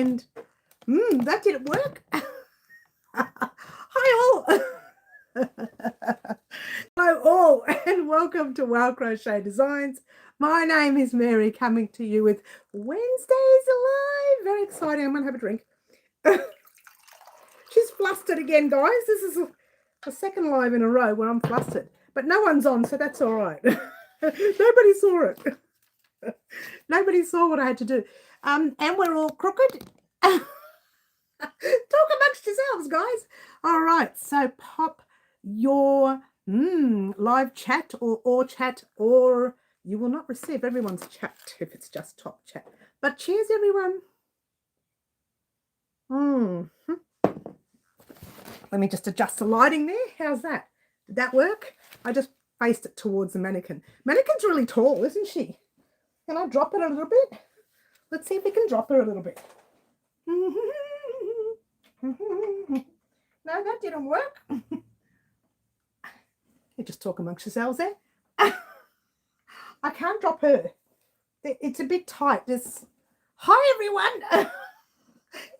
and that didn't work. Hi all. Hello all, and welcome to Crochet Designs. My name is Mary, coming to you with Wednesdays Alive. Very exciting. I'm going to have a drink. She's flustered again, guys. This is a second live in a row where I'm flustered. But no one's on, so that's all right. Nobody saw it. Nobody saw what I had to do. And we're all crooked. Talk amongst yourselves, guys. All right, so pop your live chat or chat, or you will not receive everyone's chat if it's just top chat. But cheers, everyone. Let me just adjust the lighting there. How's that? Did that work? I just faced it towards the mannequin. Mannequin's really tall, isn't she? Can I drop it a little bit? Let's see if we can drop her a little bit. No, that didn't work. You just talk amongst yourselves there. I can't drop her. It's a bit tight. Hi, everyone.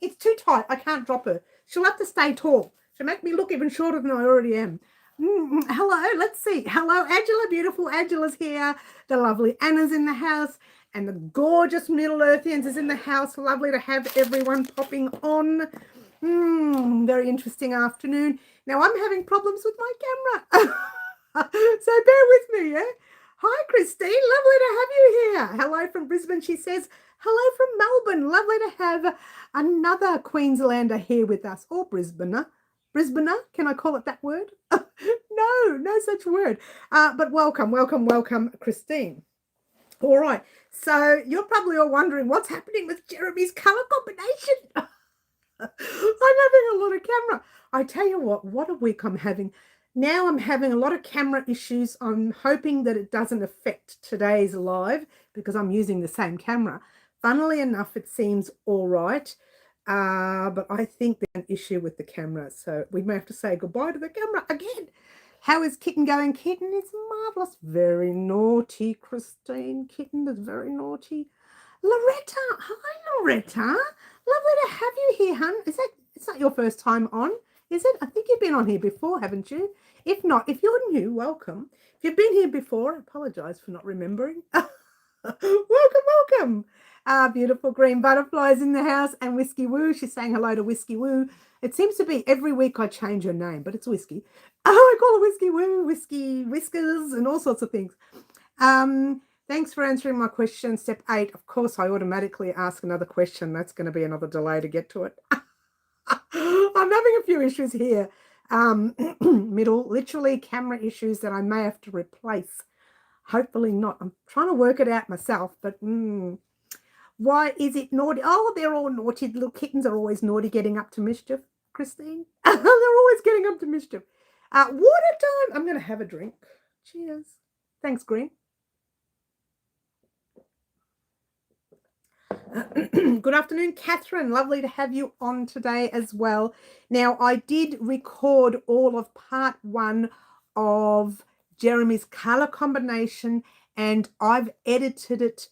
It's too tight. I can't drop her. She'll have to stay tall. She'll make me look even shorter than I already am. Hello, let's see. Hello, Angela. Beautiful Angela's here. The lovely Anna's in the house. And the gorgeous Middle Earthians is in the house. Lovely to have everyone popping on. Very interesting afternoon. Now, I'm having problems with my camera. So bear with me, yeah? Hi, Christine. Lovely to have you here. Hello from Brisbane, she says. Hello from Melbourne. Lovely to have another Queenslander here with us. Or Brisbaner. Brisbaner? Can I call it that word? No such word. But welcome, Christine. All right. So you're probably all wondering what's happening with Jeremy's colour combination. I'm having a lot of camera. I tell you what a week I'm having. Now I'm having a lot of camera issues. I'm hoping that it doesn't affect today's live because I'm using the same camera. Funnily enough, it seems all right. But I think there's an issue with the camera. So we may have to say goodbye to the camera again. How is Kitten going? Kitten is marvellous. Very naughty, Christine. Kitten is very naughty. Loretta. Hi, Loretta. Lovely to have you here, hun. It's not your first time on, is it? I think you've been on here before, haven't you? If not, if you're new, welcome. If you've been here before, I apologise for not remembering. Welcome. Beautiful green butterflies in the house, and Whiskey Woo. She's saying hello to Whiskey Woo. It seems to be every week I change her name, but it's Whiskey. I call her Whiskey Woo, Whiskey Whiskers, and all sorts of things. Thanks for answering my question. Step 8. Of course, I automatically ask another question. That's going to be another delay to get to it. I'm having a few issues here. Literally camera issues that I may have to replace. Hopefully not. I'm trying to work it out myself, but why is it naughty? Oh, they're all naughty. Little kittens are always naughty, getting up to mischief, Christine. They're always getting up to mischief. Water time. I'm going to have a drink. Cheers. Thanks, Green. Good afternoon, Catherine. Lovely to have you on today as well. Now, I did record all of part 1 of Jeremy's colour combination, and I've edited it.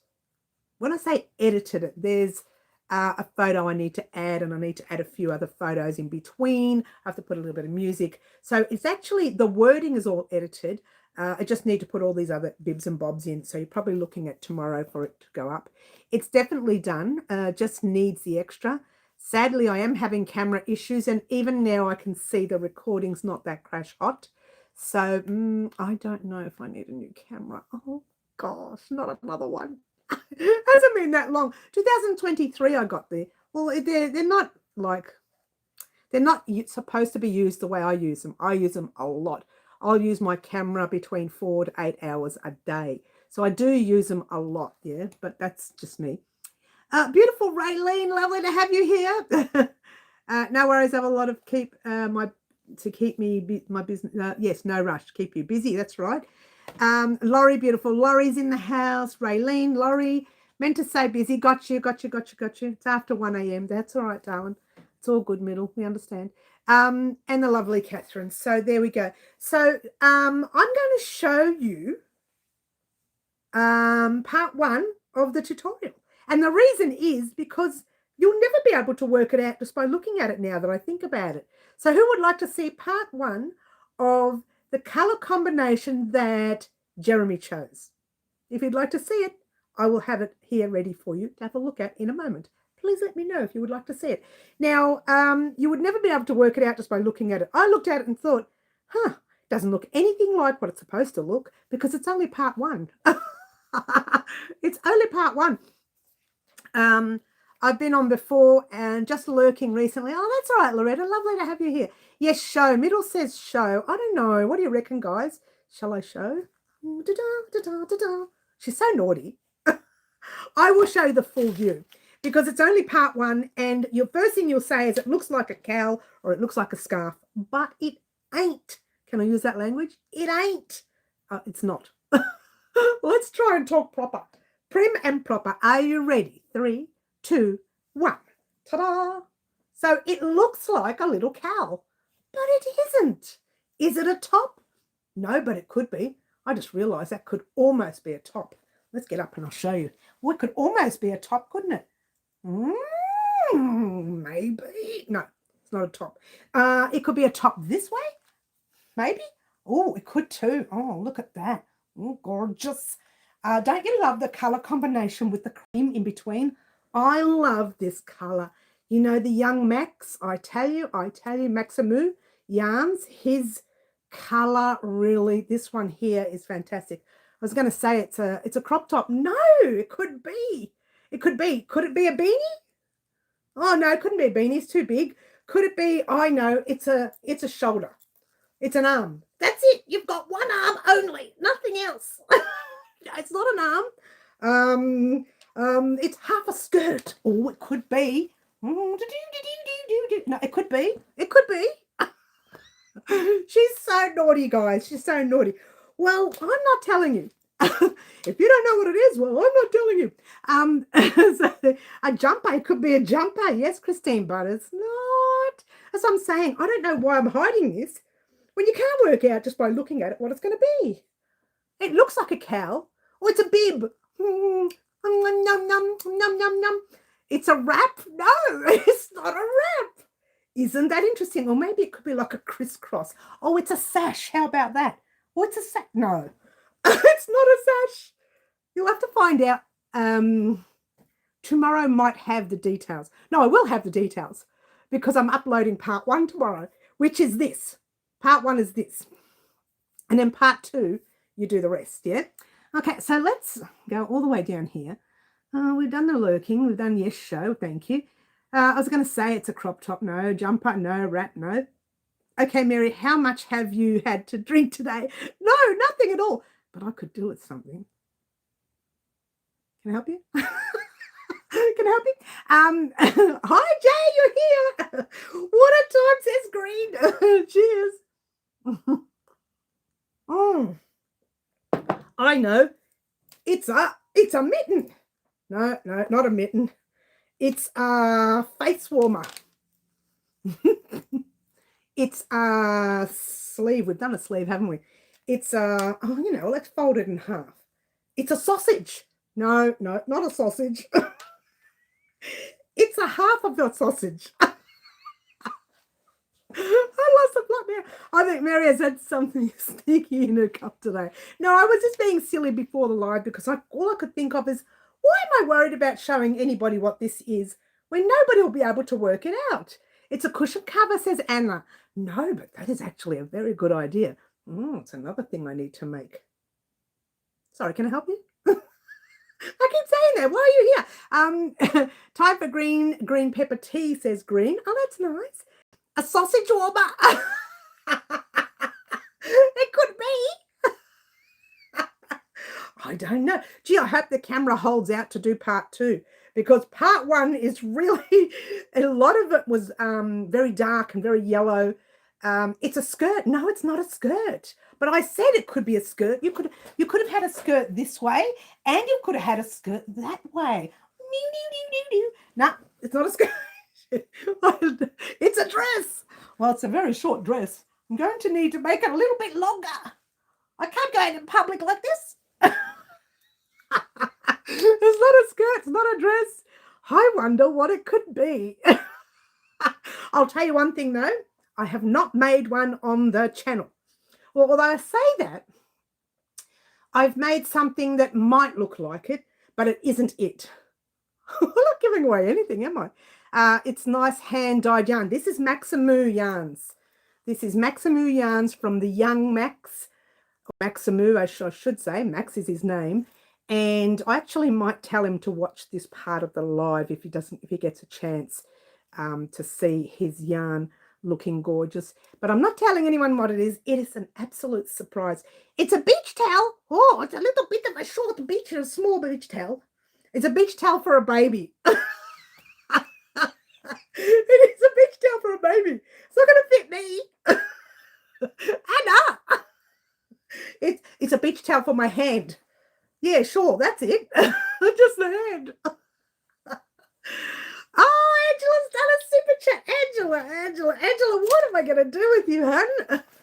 When I say edited it, there's a photo I need to add, and I need to add a few other photos in between. I have to put a little bit of music. So it's actually, the wording is all edited. I just need to put all these other bibs and bobs in. So you're probably looking at tomorrow for it to go up. It's definitely done, just needs the extra. Sadly, I am having camera issues, and even now I can see the recording's not that crash hot. So I don't know if I need a new camera. Oh gosh, not another one. It hasn't been that long. 2023 I got there. Well, they're not like, they're not supposed to be used the way I use them. I use them a lot. I'll use my camera between 4 to 8 hours a day. So I do use them a lot, yeah, but that's just me. Beautiful Raylene, lovely to have you here. No worries, I have a lot of my business. Yes, no rush, keep you busy, that's right. Laurie, beautiful Laurie's in the house. Raylene, Laurie, meant to say busy. Got you. It's after 1 a.m. That's all right, darling. It's all good, Middle. We understand. And the lovely Catherine. So there we go. So I'm going to show you part 1 of the tutorial. And the reason is because You'll never be able to work it out just by looking at it now that I think about it. So who would like to see part 1 of the colour combination that Jeremy chose? If you'd like to see it, I will have it here ready for you to have a look at in a moment. Please let me know if you would like to see it. Now, you would never be able to work it out just by looking at it. I looked at it and thought, it doesn't look anything like what it's supposed to look because it's only part 1. It's only part 1. I've been on before and just lurking recently. Oh, that's all right, Loretta. Lovely to have you here. Yes, show. Middle says show. I don't know. What do you reckon, guys? Shall I show? Da-da. She's so naughty. I will show you the full view because it's only part 1 and your first thing you'll say is it looks like a cowl or it looks like a scarf, but it ain't. Can I use that language? It ain't. It's not. Let's try and talk proper. Prim and proper. Are you ready? 3, 2, 1. Ta-da! So it looks like a little cowl, but it isn't. Is it a top? No, but it could be. I just realised that could almost be a top. Let's get up and I'll show you. Well, it could almost be a top, couldn't it? Maybe. No, it's not a top. It could be a top this way. Maybe. Oh, it could too. Oh, look at that. Oh, gorgeous. Don't you love the colour combination with the cream in between? I love this colour. You know, the young Max, I tell you, Maximu Yarns, his colour really, this one here is fantastic. I was going to say it's a crop top. No, it could be. It could be. Could it be a beanie? Oh, no, it couldn't be a beanie. It's too big. Could it be? I know. It's a shoulder. It's an arm. That's it. You've got one arm only. Nothing else. It's not an arm. It's half a skirt. Oh, it could be. No, it could be. It could be. She's so naughty, guys. She's so naughty. Well, I'm not telling you. If you don't know what it is, well, I'm not telling you. So a jumper, it could be a jumper. Yes, Christine, but it's not. As I'm saying, I don't know why I'm hiding this when you can't work out just by looking at it what it's going to be. It looks like a cowl. Or it's a bib. It's a wrap. No, it's not a wrap. Isn't that interesting? Or maybe it could be like a crisscross. Oh, it's a sash. How about that? Oh, it's a sash. No, it's not a sash. You'll have to find out. Tomorrow might have the details. No, I will have the details because I'm uploading part 1 tomorrow, which is this. Part 1 is this. And then part 2, you do the rest, yeah? Okay, so let's go all the way down here. We've done the lurking. We've done yes, show. Thank you. I was going to say it's a crop top. No. Jumper. No. Wrap. No. Okay, Mary, how much have you had to drink today? No, nothing at all. But I could do with something. Can I help you? Can I help you? Hi, Jay, you're here. What a time, says Green. Cheers. I know. It's a mitten. No, not a mitten. It's a face warmer. It's a sleeve. We've done a sleeve, haven't we? It's let's fold it in half. It's a sausage. No, not a sausage. It's a half of the sausage. I lost the plot now. I think Mary has had something sneaky in her cup today. No, I was just being silly before the live because all I could think of is, why am I worried about showing anybody what this is when nobody will be able to work it out? It's a cushion cover, says Anna. No, but that is actually a very good idea. It's another thing I need to make. Sorry, can I help you? I keep saying that. Why are you here? Time for green pepper tea, says Green. Oh, that's nice. A sausage warmer. It could be. I don't know. Gee, I hope the camera holds out to do part 2 because part 1 is really, a lot of it was very dark and very yellow. It's a skirt. No, it's not a skirt. But I said it could be a skirt. You could have had a skirt this way and you could have had a skirt that way. No, it's not a skirt. It's a dress. Well, it's a very short dress. I'm going to need to make it a little bit longer. I can't go out in public like this. It's not a skirt. It's not a dress. I wonder what it could be. I'll tell you one thing though, I have not made one on the channel. Well, although I say that, I've made something that might look like it, but it isn't it. I'm not giving away anything, am I? It's nice hand-dyed yarn. This is Maximu yarns. This is Maximu yarns from the young Max. Maximu, I should say. Max is his name. And I actually might tell him to watch this part of the live if he gets a chance to see his yarn looking gorgeous. But I'm not telling anyone what it is. It is an absolute surprise. It's a beach towel. Oh, it's a little bit of a short beach and a small beach towel. It's a beach towel for a baby. It is a beach towel for a baby. It's not going to fit me. Anna. It's a beach towel for my hand. Yeah, sure, that's it. Just the hand. Oh, Angela's done a super chat. Angela, what am I going to do with you, hun?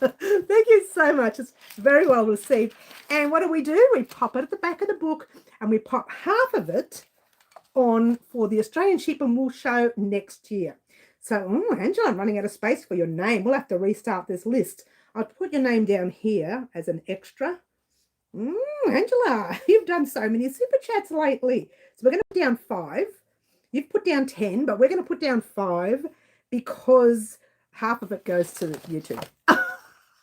Thank you so much. It's very well received. And what do? We pop it at the back of the book and we pop half of it on for the Australian Sheep and Wool Show next year. So, Angela, I'm running out of space for your name. We'll have to restart this list. I'll put your name down here as an extra. Angela, you've done so many super chats lately. So we're going to put down 5. You've put down 10, but we're going to put down 5 because half of it goes to YouTube. That's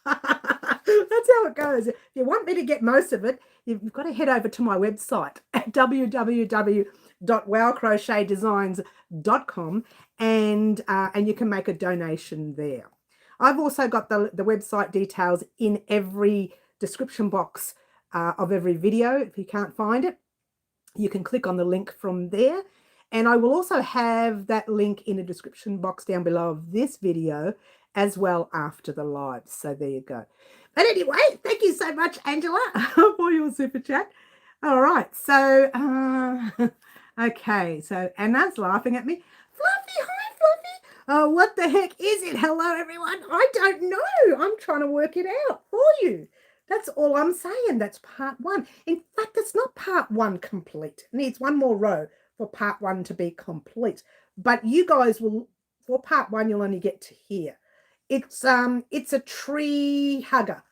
how it goes. If you want me to get most of it, you've got to head over to my website at www.wowcrochetdesigns.com and you can make a donation there. I've also got the website details in every description box of every video. If you can't find it, you can click on the link from there. And I will also have that link in the description box down below of this video as well after the live. So there you go. But anyway, thank you so much, Angela, for your super chat. All right. So, okay. So Anna's laughing at me. Fluffy, hi, Fluffy. What the heck is it? Hello, everyone. I don't know. I'm trying to work it out for you. That's all I'm saying. That's part 1. In fact, it's not part 1 complete. It needs one more row for part 1 to be complete. But you guys will, for part 1, you'll only get to here. It's a tree hugger.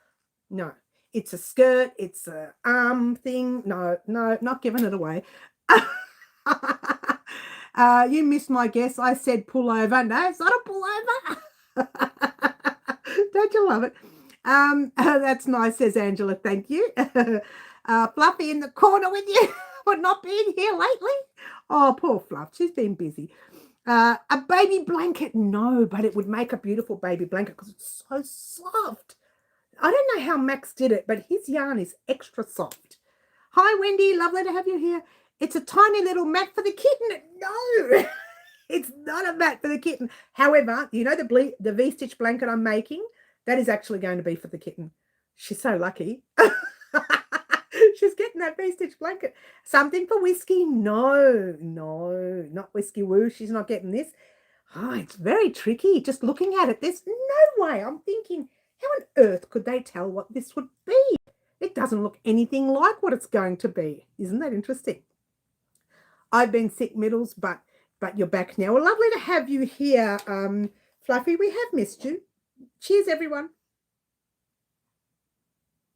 No, it's a skirt. It's a arm thing. No, not giving it away. You missed my guess. I said pullover. No, it's not a pullover. Don't you love it? That's nice, says Angela. Thank you. Fluffy in the corner with you for not being here lately. Oh, poor Fluff. She's been busy. A baby blanket. No, but it would make a beautiful baby blanket because it's so soft. I don't know how Max did it, but his yarn is extra soft. Hi, Wendy. Lovely to have you here. It's a tiny little mat for the kitten. No, it's not a mat for the kitten. However, you know the V-stitch blanket I'm making? That is actually going to be for the kitten. She's so lucky. She's getting that V-stitch blanket. Something for Whiskey? No, not Whiskey Woo. She's not getting this. Oh, it's very tricky. Just looking at it, there's no way. I'm thinking, how on earth could they tell what this would be? It doesn't look anything like what it's going to be. Isn't that interesting? I've been sick, Middles, but you're back now. Well, lovely to have you here, Fluffy. We have missed you. Cheers, everyone.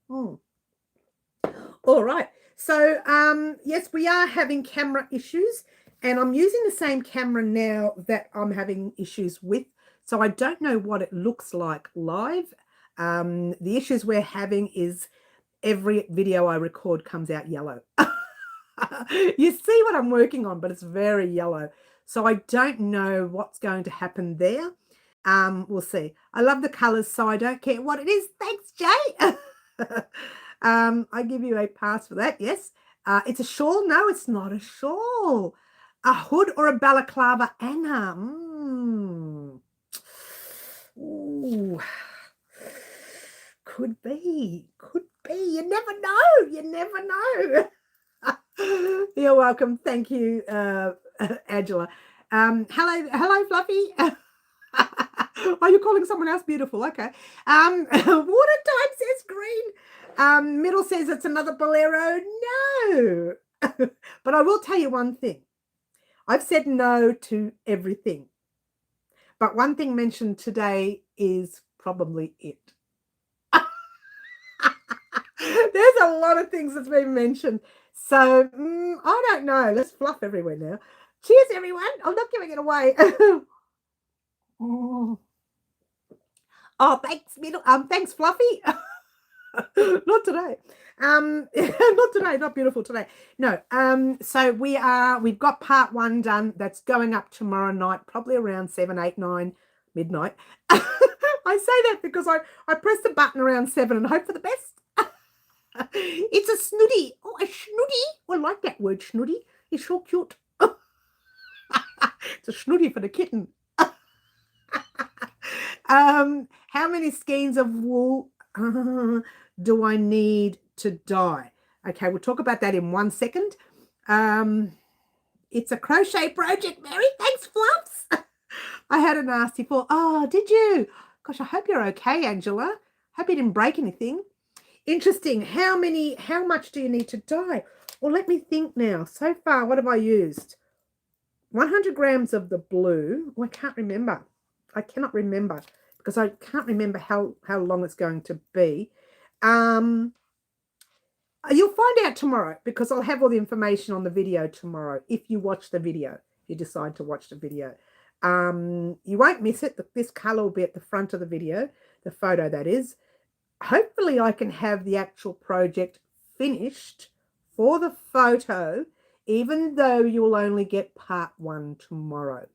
All right. So, yes, we are having camera issues, and I'm using the same camera now that I'm having issues with. So I don't know what it looks like live. The issues we're having is every video I record comes out yellow. You see what I'm working on, but it's very yellow. So I don't know what's going to happen there. We'll see. I love the colors, so I don't care what it is. Thanks, Jay. I give you a pass for that. Yes. It's a shawl. No, it's not a shawl. A hood or a balaclava, Anna. Ooh. Could be. You never know. You never know. You're welcome. Thank you, Angela. Hello, Fluffy. Are you calling someone else beautiful? Okay. Water time says green. Middle says it's another bolero. No. But I will tell you one thing. I've said no to everything. But one thing mentioned today is probably it. There's a lot of things that's been mentioned. So I don't know. Let's fluff everywhere now. Cheers, everyone. I'm not giving it away. Oh, thanks, Beetle. Thanks, Fluffy. Not today. Not today, not beautiful today. No. So we've got part 1 done. That's going up tomorrow night, probably around 7, 8, 9 midnight. I say that because I press the button around 7 and hope for the best. It's a snooty. Oh, a snooty. I like that word, snooty. It's so cute. It's a snooty for the kitten. How many skeins of wool do I need to dye? Okay, we'll talk about that in 1 second. It's a crochet project, Mary. Thanks, Fluffs. I had a nasty fall. Oh, did you? Gosh, I hope you're okay, Angela. Hope you didn't break anything. Interesting. How much do you need to dye? Well, let me think now. So far, what have I used? 100 grams of the blue. Oh, I can't remember. I cannot remember because I can't remember how long it's going to be. You'll find out tomorrow because I'll have all the information on the video tomorrow if you watch the video, if you decide to watch the video. You won't miss it. This colour will be at the front of the video, the photo that is. Hopefully I can have the actual project finished for the photo, even though you will only get part 1 tomorrow.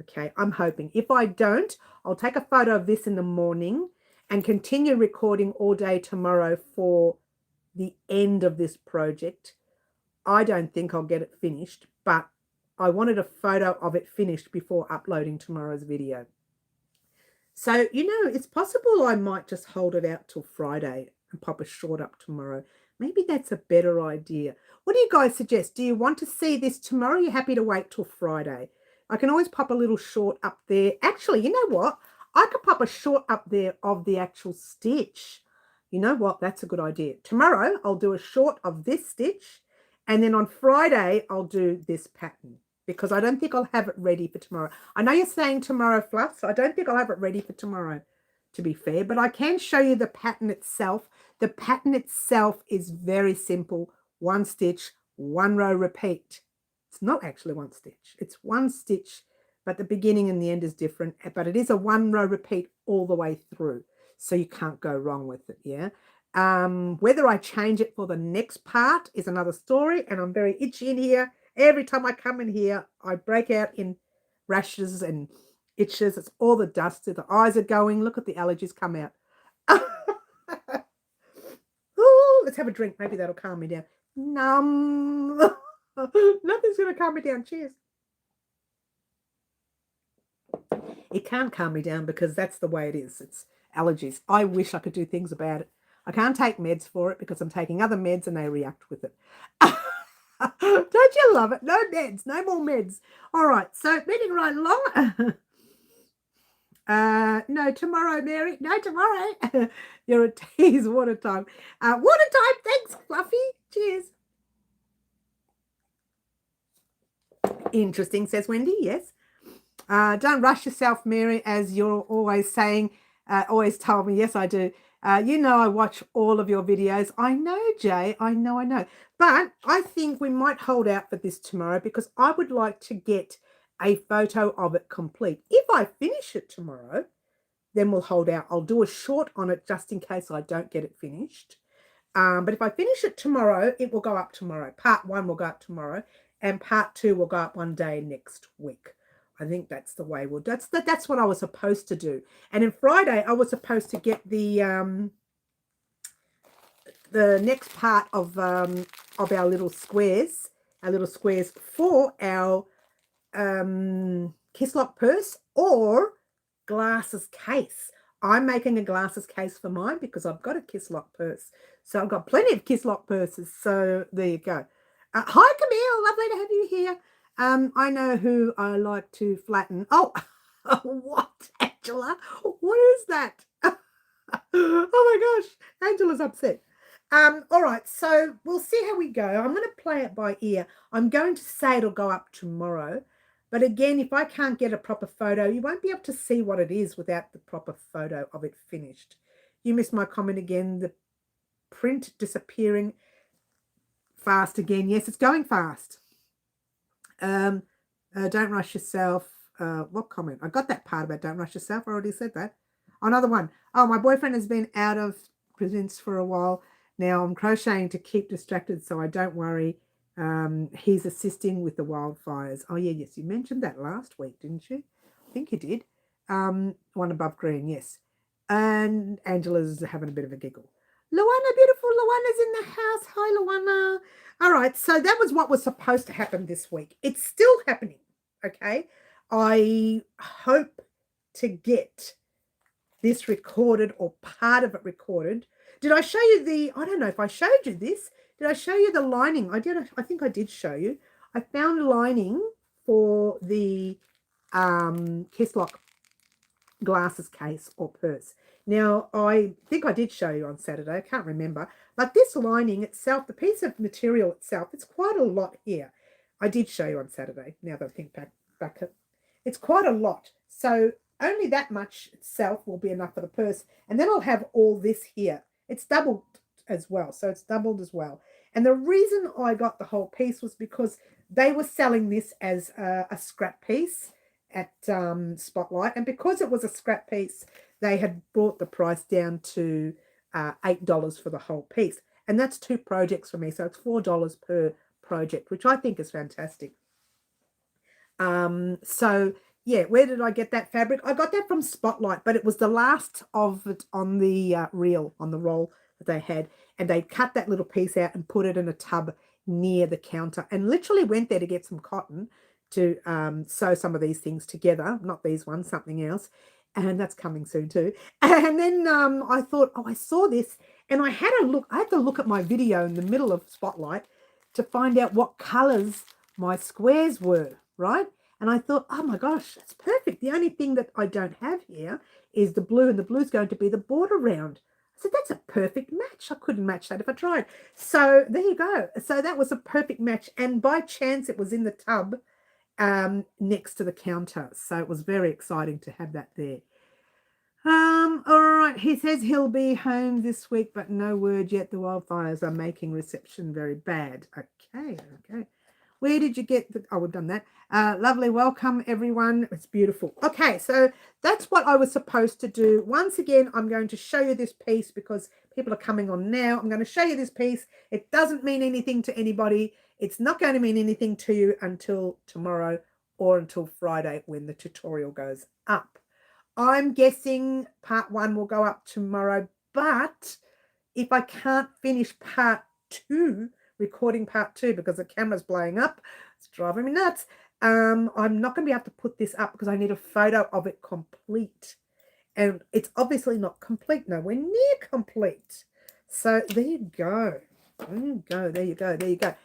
Okay, I'm hoping. If I don't, I'll take a photo of this in the morning and continue recording all day tomorrow for the end of this project. I don't think I'll get it finished, but I wanted a photo of it finished before uploading tomorrow's video. So, it's possible I might just hold it out till Friday and pop a short up tomorrow. Maybe that's a better idea. What do you guys suggest? Do you want to see this tomorrow? Are you happy to wait till Friday? I can always pop a little short up there. Actually, you know what? I could pop a short up there of the actual stitch. You know what? That's a good idea. Tomorrow, I'll do a short of this stitch. And then on Friday, I'll do this pattern because I don't think I'll have it ready for tomorrow. I know you're saying tomorrow, Fluff, so I don't think I'll have it ready for tomorrow, to be fair. But I can show you the pattern itself. The pattern itself is very simple. 1 stitch, 1 row, repeat. It's not actually 1 stitch. It's 1 stitch, but the beginning and the end is different. But it is a 1 row repeat all the way through. So you can't go wrong with it, yeah? Whether I change it for the next part is another story. And I'm very itchy in here. Every time I come in here, I break out in rashes and itches. It's all the dust. The eyes are going. Look at the allergies come out. Ooh, let's have a drink. Maybe that'll calm me down. Nothing's going to calm me down. Cheers. It can't calm me down because that's the way it is. It's allergies. I wish I could do things about it. I can't take meds for it because I'm taking other meds and they react with it. Don't you love it? No meds, no more meds. All right, so moving right along. No, tomorrow, Mary. No, tomorrow. You're a tease. Water time. Water time. Thanks, Fluffy. Cheers. Interesting, says Wendy. Yes. Don't rush yourself, Mary, as you're always saying. Always told me. Yes, I do. I watch all of your videos. I know, Jay. I know. But I think we might hold out for this tomorrow because I would like to get a photo of it complete. If I finish it tomorrow, then we'll hold out. I'll do a short on it just in case I don't get it finished. But if I finish it tomorrow, it will go up tomorrow. Part 1 will go up tomorrow and part 2 will go up one day next week. I think that's the way we'll do. That's what I was supposed to do. And then Friday, I was supposed to get the next part of our little squares for our kiss lock purse or glasses case. I'm making a glasses case for mine because I've got a kiss lock purse. So I've got plenty of kiss lock purses. So there you go. Hi, Camille. Lovely to have you here. I know who I like to flatten. Oh, what, Angela? What is that? Oh my gosh, Angela's upset. All right, so we'll see how we go. I'm going to play it by ear. I'm going to say it'll go up tomorrow. But again, if I can't get a proper photo, you won't be able to see what it is without the proper photo of it finished. You missed my comment again. The print disappearing fast again. Yes, it's going fast. Don't rush yourself. What comment? I got that part about don't rush yourself. I already said that. Another one. Oh, my boyfriend has been out of presents for a while. Now I'm crocheting to keep distracted so I don't worry. He's assisting with the wildfires. Oh, yeah, yes. You mentioned that last week, didn't you? I think you did. One above green, yes. And Angela's having a bit of a giggle. Luana, beautiful Luana's in the house. Hi, Luana. All right, so that was what was supposed to happen this week. It's still happening, okay? I hope to get this recorded or part of it recorded. Did I show you I don't know if I showed you this. Did I show you the lining? I did. I think I did show you. I found lining for the Kisslock glasses case or purse. Now, I think I did show you on Saturday. I can't remember. But this lining itself, the piece of material itself, it's quite a lot here. I did show you on Saturday. Now that I think back it's quite a lot. So only that much itself will be enough for the purse. And then I'll have all this here. It's doubled as well. So it's doubled as well. And the reason I got the whole piece was because they were selling this as a scrap piece at Spotlight. And because it was a scrap piece, they had brought the price down to $8 for the whole piece. And that's 2 projects for me. So it's $4 per project, which I think is fantastic. So yeah, where did I get that fabric? I got that from Spotlight, but it was the last of it on the reel, on the roll that they had. And they cut that little piece out and put it in a tub near the counter and literally went there to get some cotton to sew some of these things together. Not these ones, something else. And that's coming soon too. And then I thought, oh, I saw this and I had to look at my video in the middle of Spotlight to find out what colors my squares were, right? And I thought, oh my gosh, that's perfect. The only thing that I don't have here is the blue, and the blue is going to be the border round. I said, that's a perfect match. I couldn't match that if I tried. So there you go. So that was a perfect match. And by chance, it was in the tub next to the counter. So it was very exciting to have that there. All right. He says he'll be home this week, but no word yet. The wildfires are making reception very bad. Okay. Where did you get the... Oh, we've done that. Lovely. Welcome, everyone. It's beautiful. Okay, so that's what I was supposed to do. Once again, I'm going to show you this piece because people are coming on now. I'm going to show you this piece. It doesn't mean anything to anybody. It's not going to mean anything to you until tomorrow or until Friday when the tutorial goes up. I'm guessing part 1 will go up tomorrow, but if I can't finish part 2, recording part 2 because the camera's blowing up, it's driving me nuts. I'm not going to be able to put this up because I need a photo of it complete. And it's obviously not complete, nowhere near complete. So there you go. There you go.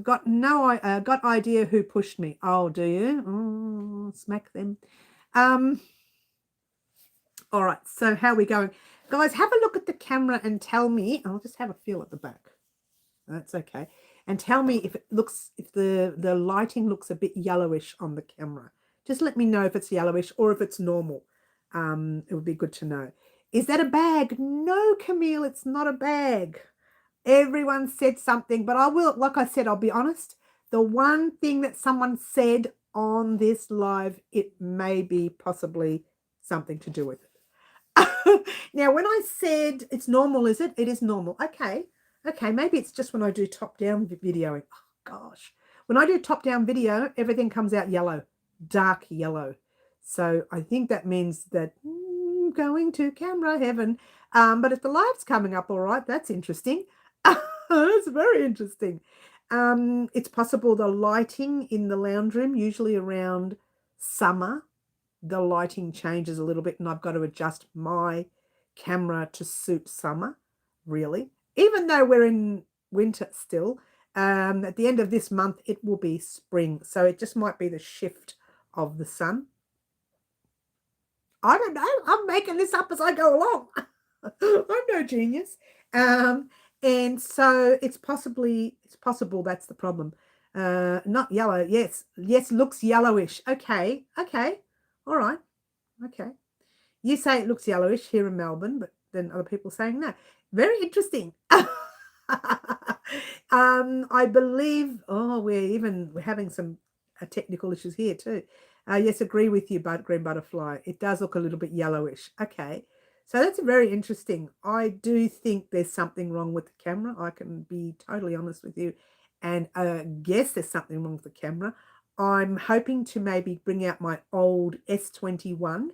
Got idea who pushed me. Oh, do you? Oh, smack them. All right, so how are we going? Guys, have a look at the camera and tell me. I'll just have a feel at the back. That's okay. And tell me if the lighting looks a bit yellowish on the camera. Just let me know if it's yellowish or if it's normal. It would be good to know. Is that a bag? No, Camille, it's not a bag. Everyone said something, but like I said, I'll be honest. The one thing that someone said on this live, it may be possibly something to do with it. Now, when I said it's normal, is it? It is normal. Okay, maybe it's just when I do top-down videoing. Oh, gosh. When I do top-down video, everything comes out yellow, dark yellow. So I think that means that going to camera heaven. But if the live's coming up all right, that's interesting. That's very interesting. It's possible the lighting in the lounge room, usually around summer, the lighting changes a little bit and I've got to adjust my camera to suit summer, really. Even though we're in winter still, at the end of this month, it will be spring. So it just might be the shift of the sun. I don't know. I'm making this up as I go along. I'm no genius. And And so it's possible that's the problem. Not yellow. Yes, looks yellowish. Okay, all right, okay. You say it looks yellowish here in Melbourne, but then other people saying no. Very interesting. I believe. Oh, we're having some technical issues here too. Yes, agree with you, green butterfly. It does look a little bit yellowish. Okay, so that's very interesting. I do think there's something wrong with the camera. I can be totally honest with you, and guess there's something wrong with the camera. I'm hoping to maybe bring out my old S21,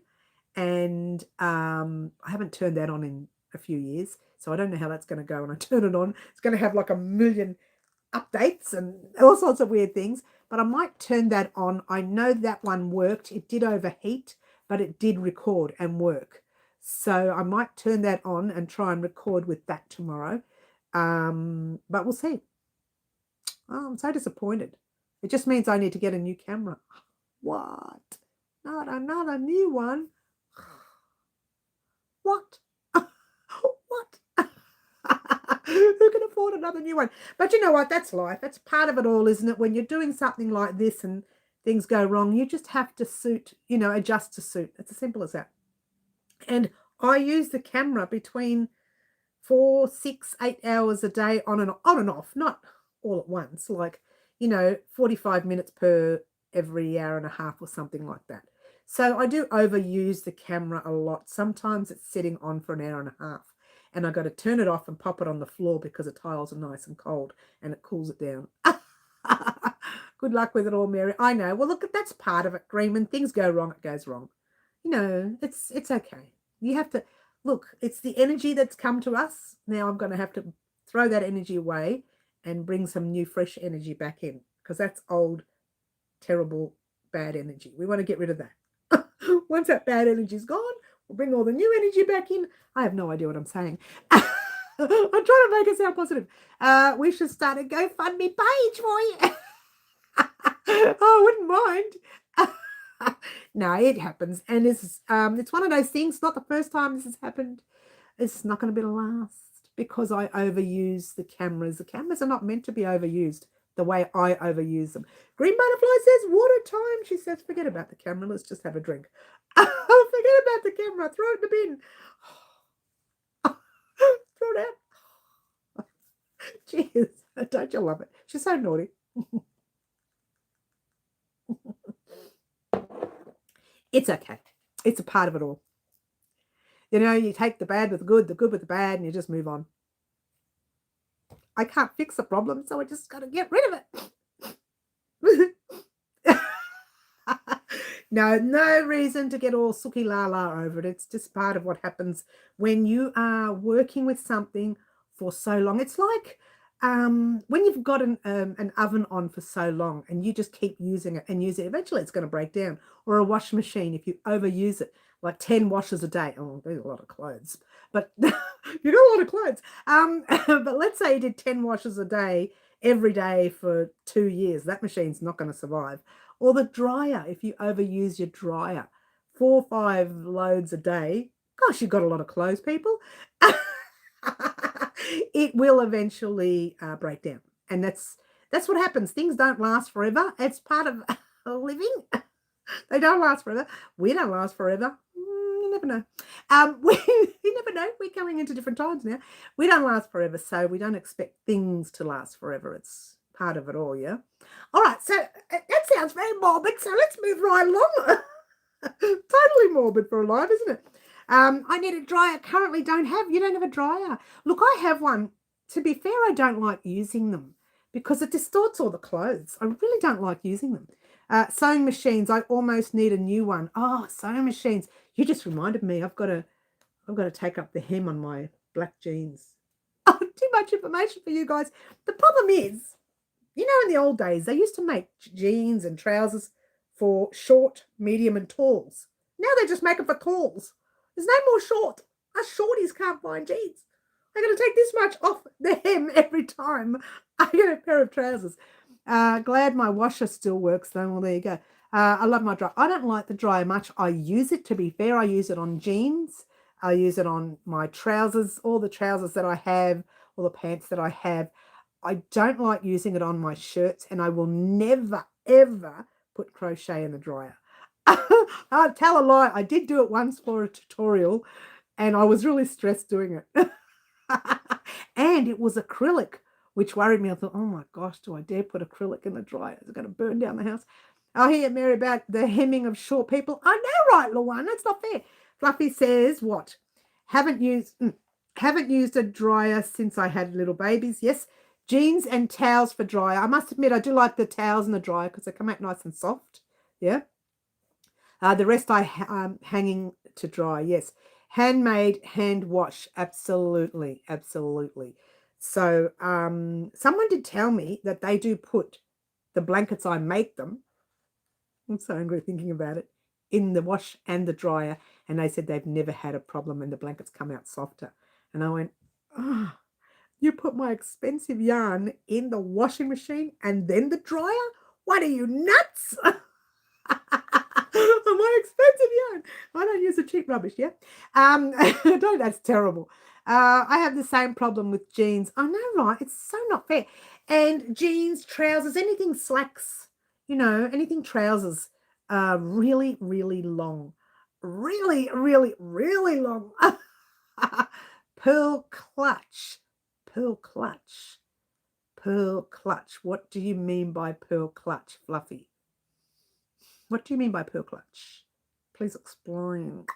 and I haven't turned that on in a few years, so I don't know how that's going to go when I turn it on. It's going to have like a million updates and all sorts of weird things, but I might turn that on. I know that one worked. It did overheat, but it did record and work. So I might turn that on and try and record with that tomorrow. But we'll see. Oh, I'm so disappointed. It just means I need to get a new camera. What? Not another new one? What? What? Who can afford another new one? But you know what? That's life. That's part of it all, isn't it? When you're doing something like this and things go wrong, you just have to adjust to suit. It's as simple as that. And I use the camera between 4, 6, 8 hours a day on and off, not all at once, like, 45 minutes per every hour and a half or something like that. So I do overuse the camera a lot. Sometimes it's sitting on for an hour and a half, and I got to turn it off and pop it on the floor because the tiles are nice and cold and it cools it down. Good luck with it all, Mary. I know. Well, look, that's part of it, Green. When things go wrong, it goes wrong. It's okay. You have to look. It's the energy that's come to us. Now I'm going to have to throw that energy away and bring some new, fresh energy back in, because that's old, terrible, bad energy. We want to get rid of that. Once that bad energy's gone, we'll bring all the new energy back in. I have no idea what I'm saying. I'm trying to make it sound positive. We should start a GoFundMe page for you. Oh, I wouldn't mind. No, it happens. And it's one of those things, not the first time this has happened. It's not going to be the last, because I overuse the cameras. The cameras are not meant to be overused the way I overuse them. Green Butterfly says, water time. She says, forget about the camera. Let's just have a drink. Oh, forget about the camera. Throw it in the bin. Throw it out. Cheers. Don't you love it? She's so naughty. It's okay. It's a part of it all. You take the bad with the good with the bad, and you just move on. I can't fix the problem, so I just got to get rid of it. No reason to get all sooky la la over it. It's just part of what happens when you are working with something for so long. It's like when you've got an oven on for so long and you just keep using it and use it, eventually it's going to break down. Or a washing machine, if you overuse it, like 10 washes a day. Oh, there's a lot of clothes, but you got a lot of clothes. But let's say you did 10 washes a day every day for 2 years. That machine's not going to survive. Or the dryer, if you overuse your dryer, 4 or 5 loads a day. Gosh, you've got a lot of clothes, people. It will eventually break down, and that's what happens. Things don't last forever. It's part of living. They don't last forever. We don't last forever. You never know. You never know. We're coming into different times now. We don't last forever, so we don't expect things to last forever. It's part of it all, yeah? All right, so that sounds very morbid, so let's move right along. Totally morbid for a life, isn't it? I need a dryer. Currently you don't have a dryer. Look, I have one. To be fair, I don't like using them because it distorts all the clothes. I really don't like using them. Sewing machines, I almost need a new one. Oh, sewing machines. You just reminded me. I've got to take up the hem on my black jeans. Oh, too much information for you guys. The problem is, in the old days, they used to make jeans and trousers for short, medium, and talls. Now they just make them for talls. There's no more short. Us shorties can't find jeans. I'm going to take this much off the hem every time I get a pair of trousers. Glad my washer still works though. Well, there you go. I love my dryer. I don't like the dryer much. I use it, to be fair. I use it on jeans. I use it on my trousers, all the trousers that I have, or the pants that I have. I don't like using it on my shirts, and I will never, ever put crochet in the dryer. I'll tell a lie. I did do it once for a tutorial, and I was really stressed doing it. And it was acrylic, which worried me. I thought, oh my gosh, do I dare put acrylic in the dryer? Is it going to burn down the house? I hear Mary about the hemming of short people. I know, right, Luana? That's not fair. Fluffy says, what? Haven't used a dryer since I had little babies. Yes, jeans and towels for dryer. I must admit, I do like the towels in the dryer because they come out nice and soft. Yeah. The rest I hanging to dry. Yes. Handmade, hand wash. Absolutely. Absolutely. So someone did tell me that they do put the blankets, I make them. I'm so angry thinking about it, in the wash and the dryer. And they said they've never had a problem and the blankets come out softer. And I went, oh, you put my expensive yarn in the washing machine and then the dryer? What are you, nuts? My expensive yarn. I don't use the cheap rubbish, yeah? Don't, that's terrible. I have the same problem with jeans. I know, right? It's so not fair. And jeans, trousers, anything slacks, you know, anything trousers, really, really long. Really, really, really long. Pearl clutch. Pearl clutch. Pearl clutch. What do you mean by pearl clutch, Fluffy? What do you mean by pearl clutch? Please explain.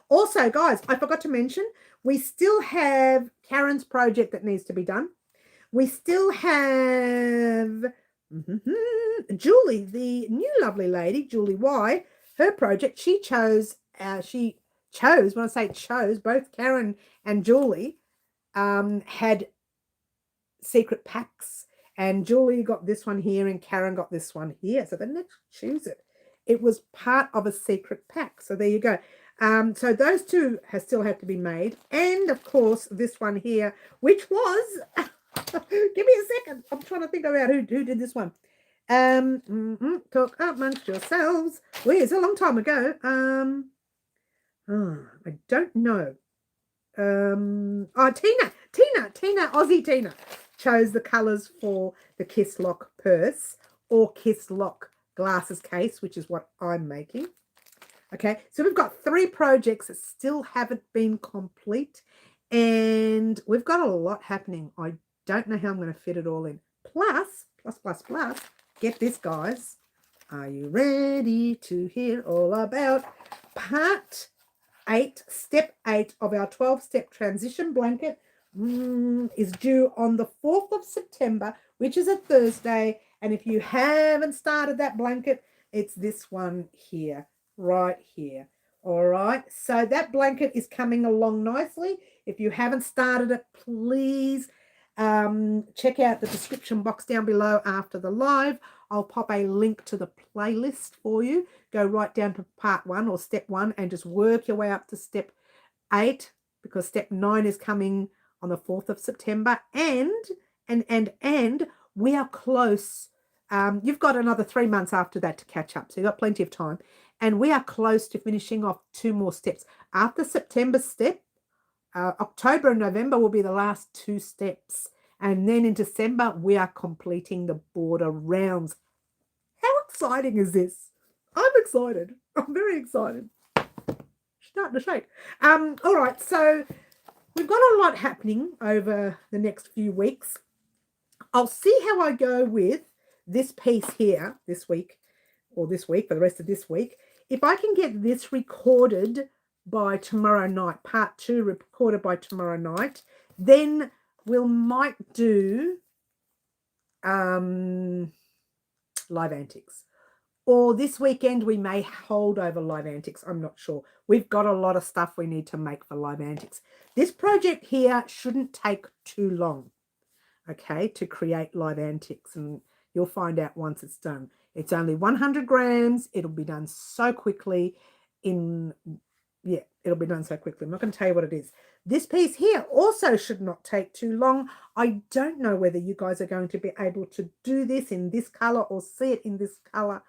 Also, guys, I forgot to mention, we still have Karen's project that needs to be done. We still have Julie, the new lovely lady, Julie Y, her project. She chose, when I say chose, both Karen and Julie had secret packs. And Julie got this one here and Karen got this one here. So they didn't choose it. It was part of a secret pack. So there you go. So those two still have to be made. And, of course, this one here, which was... Give me a second. I'm trying to think about who did this one. Talk amongst yourselves. Well, it's a long time ago. I don't know. Tina, Aussie Tina chose the colours for the Kiss Lock purse or Kiss Lock glasses case, which is what I'm making. Okay, so we've got 3 projects that still haven't been complete, and we've got a lot happening. I don't know how I'm going to fit it all in. Plus, get this, guys. Are you ready to hear all about part 8, step 8 of our 12-step transition blanket? Is due on the 4th of September, which is a Thursday. And if you haven't started that blanket, it's this one here, right here. All right. So that blanket is coming along nicely. If you haven't started it, please check out the description box down below after the live. I'll pop a link to the playlist for you. Go right down to part 1 or step 1 and just work your way up to step 8, because step 9 is coming on the 4th of September, and we are close. You've got another 3 months after that to catch up, so you've got plenty of time, and we are close to finishing off 2 more steps. After September step, October and November will be the last 2 steps, and then in December we are completing the border rounds. How exciting is this? I'm excited. I'm very excited. Starting to shake. All right, so we've got a lot happening over the next few weeks. I'll see how I go with this piece here this week, for the rest of this week. If I can get this recorded by tomorrow night, part 2 recorded by tomorrow night, then we might do live antics. Or this weekend we may hold over live antics. I'm not sure. We've got a lot of stuff we need to make for live antics. This project here shouldn't take too long, okay, to create live antics. And you'll find out once it's done. It's only 100 grams. It'll be done so quickly. It'll be done so quickly. I'm not going to tell you what it is. This piece here also should not take too long. I don't know whether you guys are going to be able to do this in this color or see it in this color,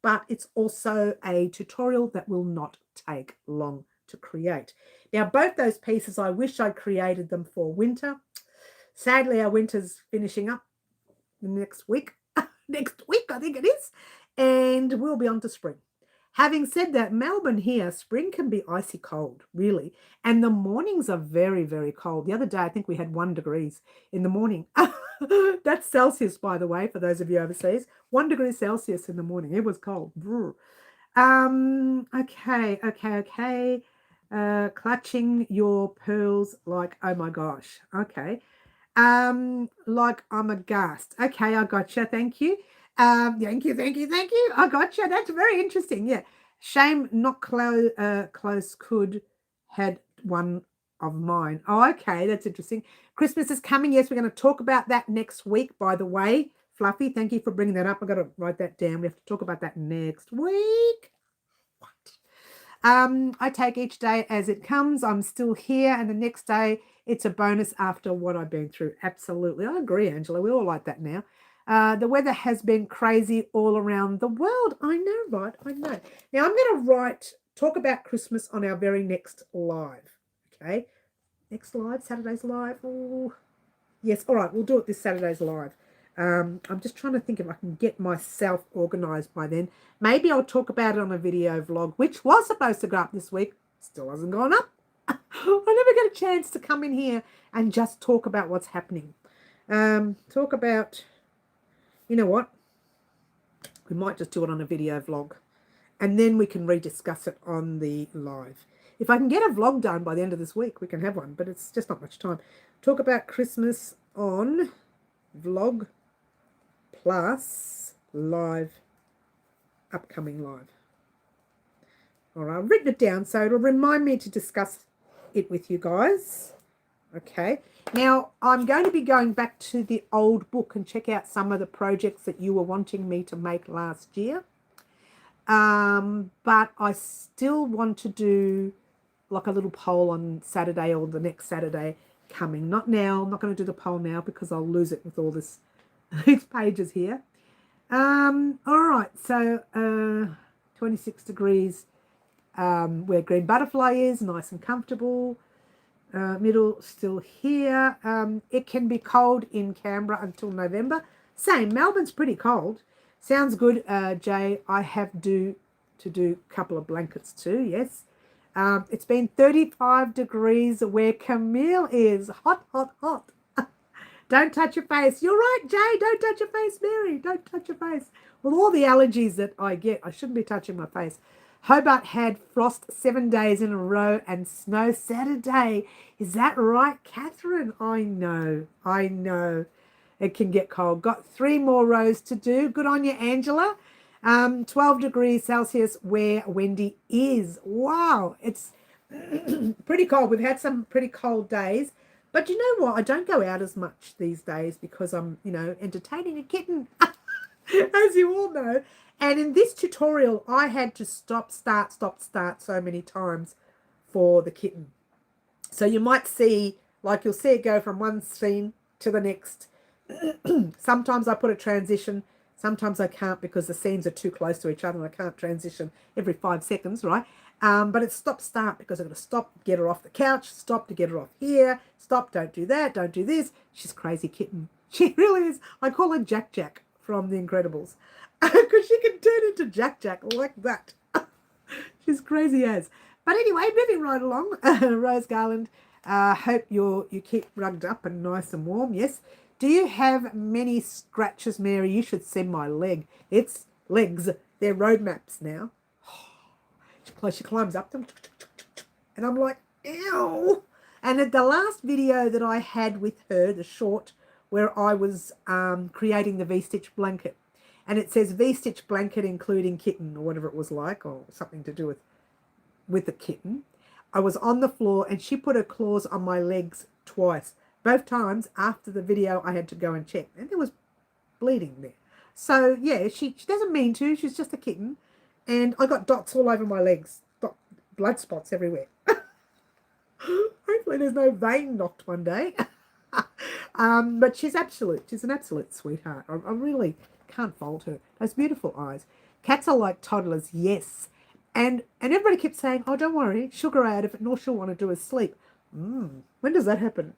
but it's also a tutorial that will not take long to create. Now, both those pieces, I wish I created them for winter. Sadly, our winter's finishing up next week. Next week, I think it is. And we'll be on to spring. Having said that, Melbourne here, spring can be icy cold, really. And the mornings are very, very cold. The other day, I think we had 1 degree in the morning. That's Celsius, by the way, for those of you overseas. 1 degree Celsius in the morning. It was cold. Okay. Clutching your pearls like, oh my gosh. Okay. Like I'm aghast. Okay, I gotcha. Thank you. Thank you. I gotcha. That's very interesting. Yeah. Shame not close could had one of mine. Oh, okay. That's interesting. Christmas is coming. Yes, we're going to talk about that next week, by the way. Fluffy, thank you for bringing that up. I've got to write that down. We have to talk about that next week. I take each day as it comes. I'm still here, and the next day it's a bonus after what I've been through. Absolutely. I agree, Angela. We all like that now. The weather has been crazy all around the world. I know, right? I know. Now, I'm going to talk about Christmas on our very next live. Okay? Next live, Saturday's live. Oh, yes, all right. We'll do it this Saturday's live. I'm just trying to think if I can get myself organized by then. Maybe I'll talk about it on a video vlog, which was supposed to go up this week. Still hasn't gone up. I never get a chance to come in here and just talk about what's happening. Talk about, you know what? We might just do it on a video vlog, and then we can rediscuss it on the live. If I can get a vlog done by the end of this week, we can have one, but it's just not much time. Talk about Christmas on vlog plus live, upcoming live. All right, I've written it down so it'll remind me to discuss it with you guys. Okay, now I'm going to be going back to the old book and check out some of the projects that you were wanting me to make last year. But I still want to do like a little poll on Saturday or the next Saturday coming. Not now. I'm not going to do the poll now because I'll lose it with all this these pages here. All right, so 26 degrees where green butterfly is, nice and comfortable. Middle still here. It can be cold in Canberra until November. Same, Melbourne's pretty cold. Sounds good, Jay. I have to do a couple of blankets too, yes. It's been 35 degrees where Camille is. Hot, hot, hot. Don't touch your face. You're right, Jay. Don't touch your face, Mary. Don't touch your face. With all the allergies that I get, I shouldn't be touching my face. Hobart had frost 7 days in a row and snow Saturday. Is that right, Catherine? I know. It can get cold. Got 3 more rows to do. Good on you, Angela. 12 degrees Celsius where Wendy is. Wow, it's pretty cold. We've had some pretty cold days. But you know what? I don't go out as much these days because I'm, entertaining a kitten, as you all know. And in this tutorial, I had to stop, start so many times for the kitten. So you might see, like you'll see it go from one scene to the next. Sometimes I put a transition. Sometimes I can't because the scenes are too close to each other and I can't transition every 5 seconds, right? But it's stop, start because I've got to stop, get her off the couch, stop to get her off here, stop, don't do that, don't do this. She's a crazy kitten. She really is. I call her Jack Jack from The Incredibles because she can turn into Jack Jack like that. She's crazy as. But anyway, moving right along, Rose Garland, hope you keep rugged up and nice and warm, yes. Do you have many scratches, Mary? You should send my leg. It's legs. They're road maps now. She climbs up them. And I'm like, ew. And at the last video that I had with her, the short, where I was creating the V-stitch blanket. And it says V-stitch blanket including kitten or whatever it was like, or something to do with the kitten. I was on the floor and she put her claws on my legs twice. Both times after the video, I had to go and check. And there was bleeding there. So, yeah, she doesn't mean to. She's just a kitten. And I got dots all over my legs. Blood spots everywhere. Hopefully there's no vein knocked one day. But she's an absolute sweetheart. I really can't fault her. Those beautiful eyes. Cats are like toddlers, yes. And everybody kept saying, oh, don't worry, she'll grow out of it, and all she'll want to do is sleep. When does that happen?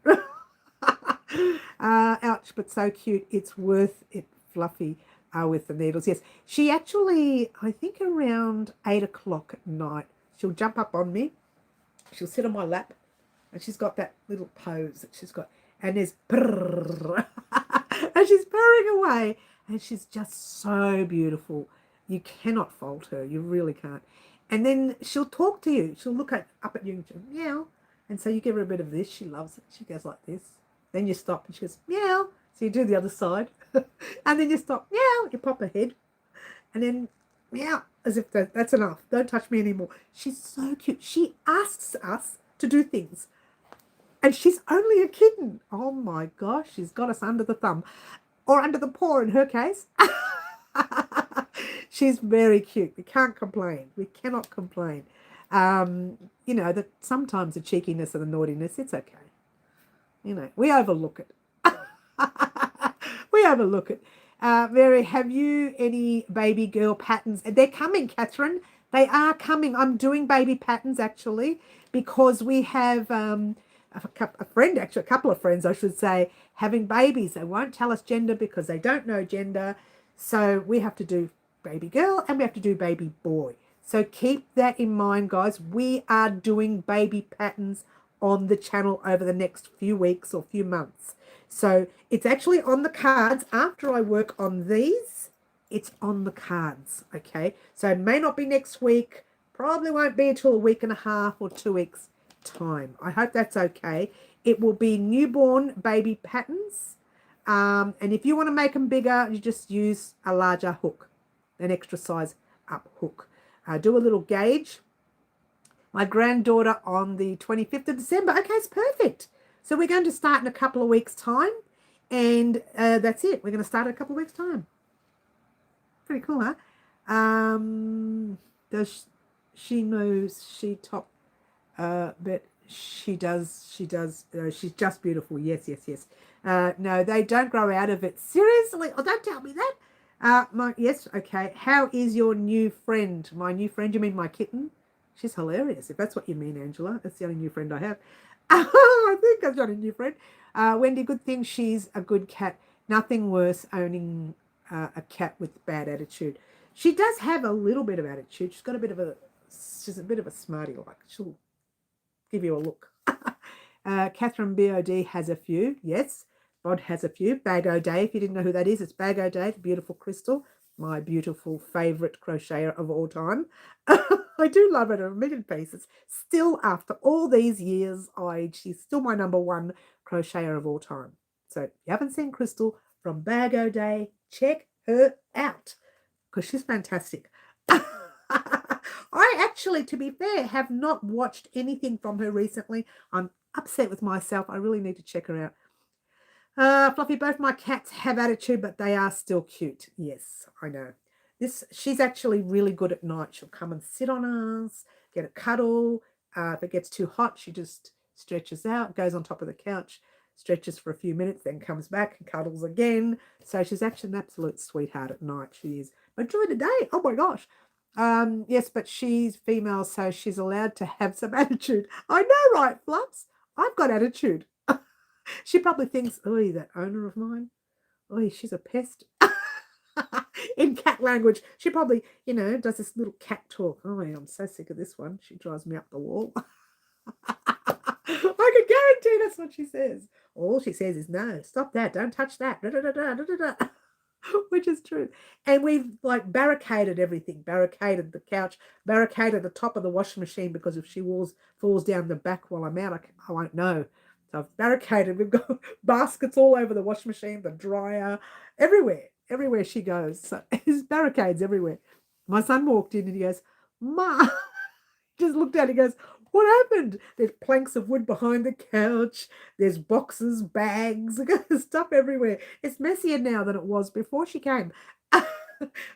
Ouch, but so cute. It's worth it, Fluffy, with the needles. Yes, she actually, I think around 8 o'clock at night, she'll jump up on me. She'll sit on my lap, and she's got that little pose that she's got, and there's brrr, and she's purring away, and she's just so beautiful. You cannot fault her. You really can't. And then she'll talk to you. She'll look up at you and she'll meow. And so you give her a bit of this. She loves it. She goes like this. Then you stop and she goes meow. So you do the other side. And then you stop, meow. You pop her head. And then meow, as if that's enough. Don't touch me anymore. She's so cute. She asks us to do things. And she's only a kitten. Oh my gosh, she's got us under the thumb. Or under the paw in her case. She's very cute. We can't complain. We cannot complain. You know, that sometimes the cheekiness and the naughtiness, it's okay. You know, we overlook it. We overlook it. Mary, have you any baby girl patterns? They're coming, Catherine. They are coming. I'm doing baby patterns, actually, because we have a couple of friends, I should say, having babies. They won't tell us gender because they don't know gender. So we have to do baby girl and we have to do baby boy. So keep that in mind, guys. We are doing baby patterns on the channel over the next few weeks or few months. So it's actually on the cards. After I work on these, it's on the cards, okay? So it may not be next week. Probably won't be until a week and a half or 2 weeks time. I hope that's okay. It will be newborn baby patterns. And if you want to make them bigger, you just use a larger hook, an extra size up hook. Do a little gauge. My granddaughter on the 25th of December. Okay, it's perfect. So we're going to start in a couple of weeks' time. And that's it. We're going to start in a couple of weeks' time. Pretty cool, huh? Does she knows she top, but she does, she's just beautiful. Yes. No, they don't grow out of it. Seriously? Oh, don't tell me that. Yes, okay. How is your new friend? My new friend, you mean my kitten? She's hilarious, if that's what you mean, Angela. That's the only new friend I have. I think that's the only new friend. Wendy, good thing she's a good cat. Nothing worse owning a cat with bad attitude. She does have a little bit of attitude. She's a bit of a smarty like. She'll give you a look. Catherine BOD has a few. Yes, Bod has a few. Bag O'Day, if you didn't know who that is, it's Bag O'Day, beautiful crystal, my beautiful favourite crocheter of all time. I do love it a million pieces. Still, after all these years, she's still my number one crocheter of all time. So if you haven't seen Crystal from Bag O'Day, check her out because she's fantastic. I actually, to be fair, have not watched anything from her recently. I'm upset with myself. I really need to check her out. Fluffy, both my cats have attitude, but they are still cute. Yes, I know. She's actually really good at night. She'll come and sit on us, get a cuddle. If it gets too hot, she just stretches out, goes on top of the couch, stretches for a few minutes, then comes back and cuddles again. So she's actually an absolute sweetheart at night. She is. But during the day, oh my gosh. Yes, but she's female, so she's allowed to have some attitude. I know, right, Fluffs? I've got attitude. She probably thinks, oh, that owner of mine, oh, she's a pest. In cat language, she probably, does this little cat talk. Oh, I'm so sick of this one. She drives me up the wall. I can guarantee that's what she says. All she says is, no, stop that. Don't touch that. Da, da, da, da, da, da, da. Which is true. And we've barricaded everything, barricaded the couch, barricaded the top of the washing machine because if she falls down the back while I'm out, I won't know. So I've barricaded. We've got baskets all over the washing machine, the dryer, everywhere she goes. So there's barricades everywhere. My son walked in and he goes, Ma, just looked at it, he goes, what happened? There's planks of wood behind the couch. There's boxes, bags, stuff everywhere. It's messier now than it was before she came.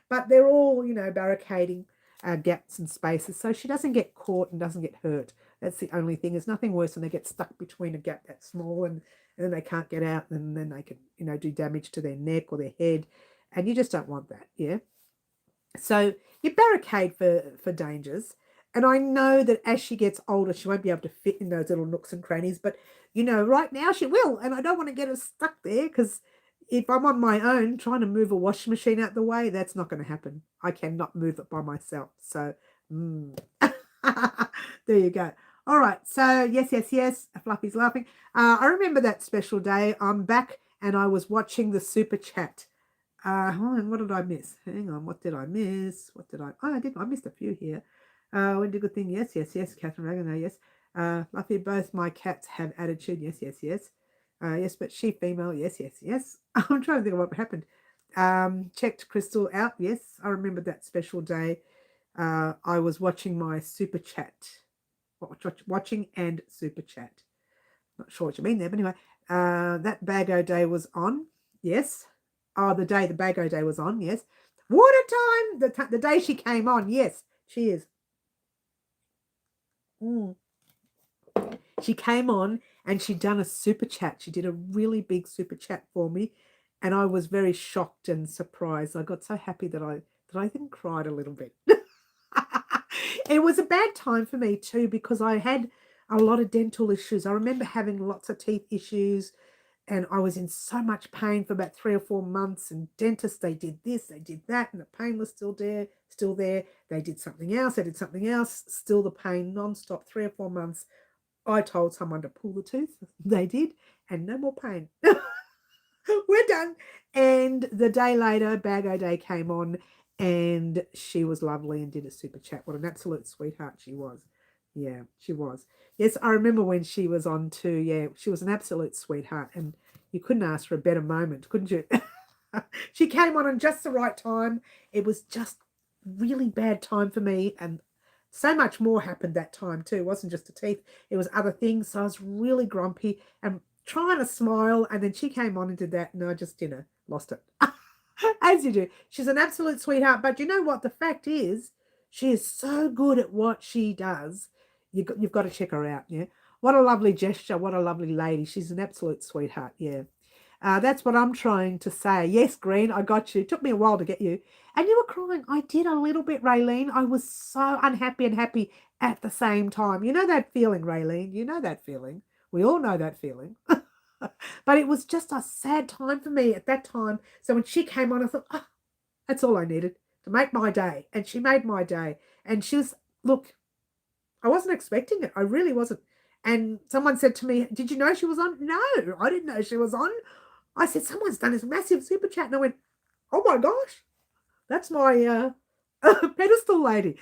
But they're all, barricading gaps and spaces so she doesn't get caught and doesn't get hurt. That's the only thing. There's nothing worse when they get stuck between a gap that small and then they can't get out and then they can, do damage to their neck or their head. And you just don't want that, yeah? So you barricade for dangers. And I know that as she gets older, she won't be able to fit in those little nooks and crannies. But, you know, right now she will. And I don't want to get her stuck there because if I'm on my own trying to move a washing machine out the way, that's not going to happen. I cannot move it by myself. So, there you go. All right. So, yes. Fluffy's laughing. I remember that special day. I'm back and I was watching the super chat. What did I miss? Hang on. What did I miss? I missed a few here. Wendy Good Thing. Yes. Catherine Ragan. Yes. Fluffy, both my cats have attitude. Yes. Yes, but she female. Yes. I'm trying to think of what happened. Checked Crystal out. Yes, I remember that special day. I was watching my super chat. Watching and super chat. Not sure what you mean there, but anyway, that Bago Day was on. Yes. Oh, the day the Bago Day was on. Yes. Water time. The day she came on. Yes, she is. She came on and she'd done a super chat. She did a really big super chat for me, and I was very shocked and surprised. I got so happy that I even cried a little bit. It was a bad time for me too because I had a lot of dental issues. I remember having lots of teeth issues and I was in so much pain for about 3 or 4 months, and dentists, they did this, they did that, and the pain was still there. They did something else, still the pain non-stop, 3 or 4 months. I told someone to pull the tooth. They did, and no more pain. We're done. And the day later, Bago Day came on, and she was lovely and did a super chat. What an absolute sweetheart she was. Yeah, she was. Yes, I remember when she was on too. Yeah, she was an absolute sweetheart, and you couldn't ask for a better moment, couldn't you? She came on just the right time. It was just really bad time for me, and so much more happened that time too. It wasn't just the teeth, it was other things. So I was really grumpy and trying to smile, and then she came on and did that, and I just, lost it. As you do. She's an absolute sweetheart, but you know what? The fact is, she is so good at what she does. You've got to check her out, yeah? What a lovely gesture. What a lovely lady. She's an absolute sweetheart, yeah. That's what I'm trying to say. Yes, Green, I got you. It took me a while to get you. And you were crying. I did a little bit, Raylene. I was so unhappy and happy at the same time. You know that feeling, Raylene? You know that feeling. We all know that feeling. But it was just a sad time for me at that time. So when she came on, I thought, that's all I needed to make my day. And she made my day. And she was, look, I wasn't expecting it. I really wasn't. And someone said to me, did you know she was on? No, I didn't know she was on. I said, someone's done this massive super chat. And I went, oh my gosh, that's my pedestal lady.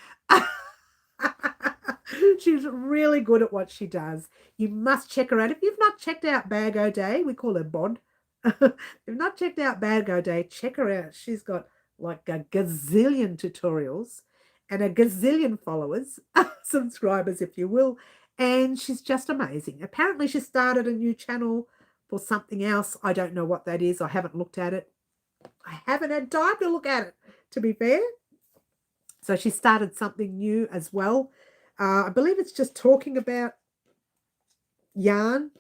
She's really good at what she does. You must check her out. If you've not checked out Bago Day, we call her Bod. If you've not checked out Bago Day, check her out. She's got like a gazillion tutorials and a gazillion followers, subscribers, if you will. And she's just amazing. Apparently, she started a new channel for something else. I don't know what that is. I haven't looked at it. I haven't had time to look at it, to be fair. So she started something new as well. I believe it's just talking about yarn.